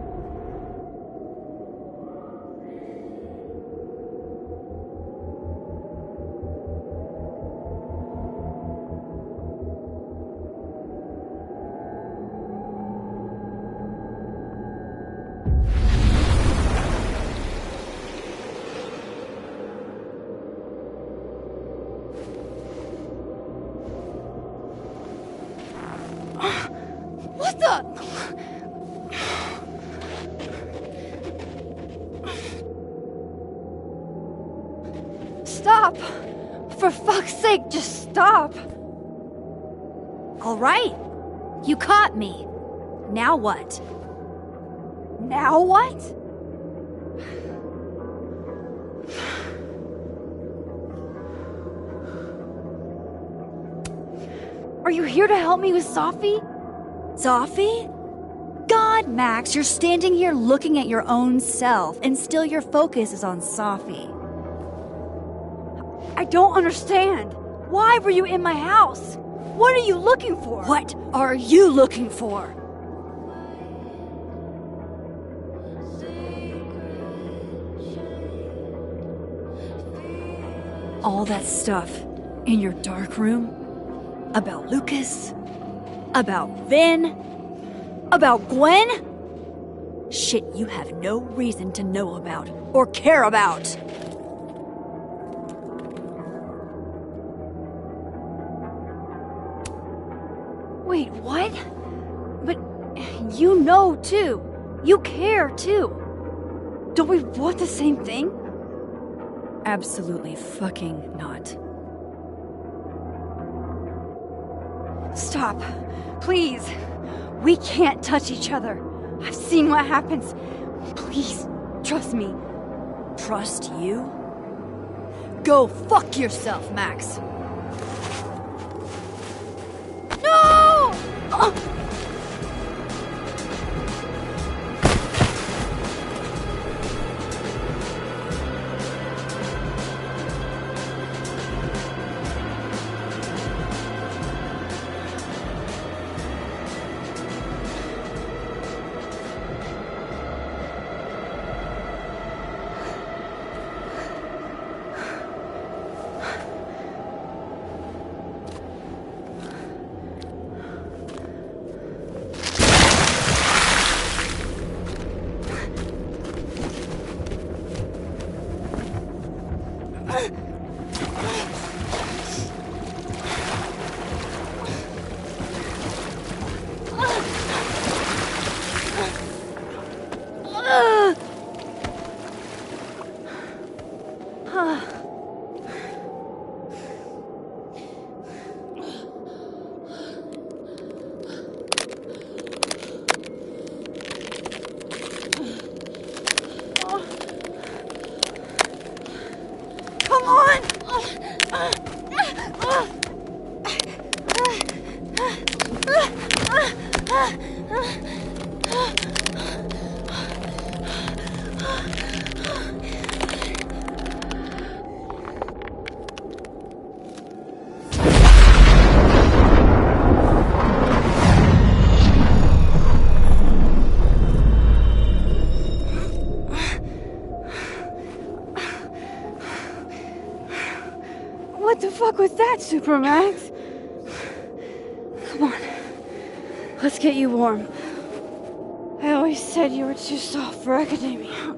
What the? Stop! For fuck's sake, just stop! All right. You caught me. Now what? Now what? Are you here to help me with Sophie? Sophie? God, Max, you're standing here looking at your own self, and still your focus is on Sophie. I don't understand. Why were you in my house? What are you looking for? What are you looking for? All that stuff in your dark room? About Lucas? About Vin? About Gwen? Shit you have no reason to know about or care about. Wait, what? But you know too. You care too. Don't we want the same thing? Absolutely fucking not. Stop. Please. We can't touch each other. I've seen what happens. Please, trust me. Trust you? Go fuck yourself, Max. No! Come on! What the fuck was that, Supermax? Come on. Let's get you warm. I always said you were too soft for academia.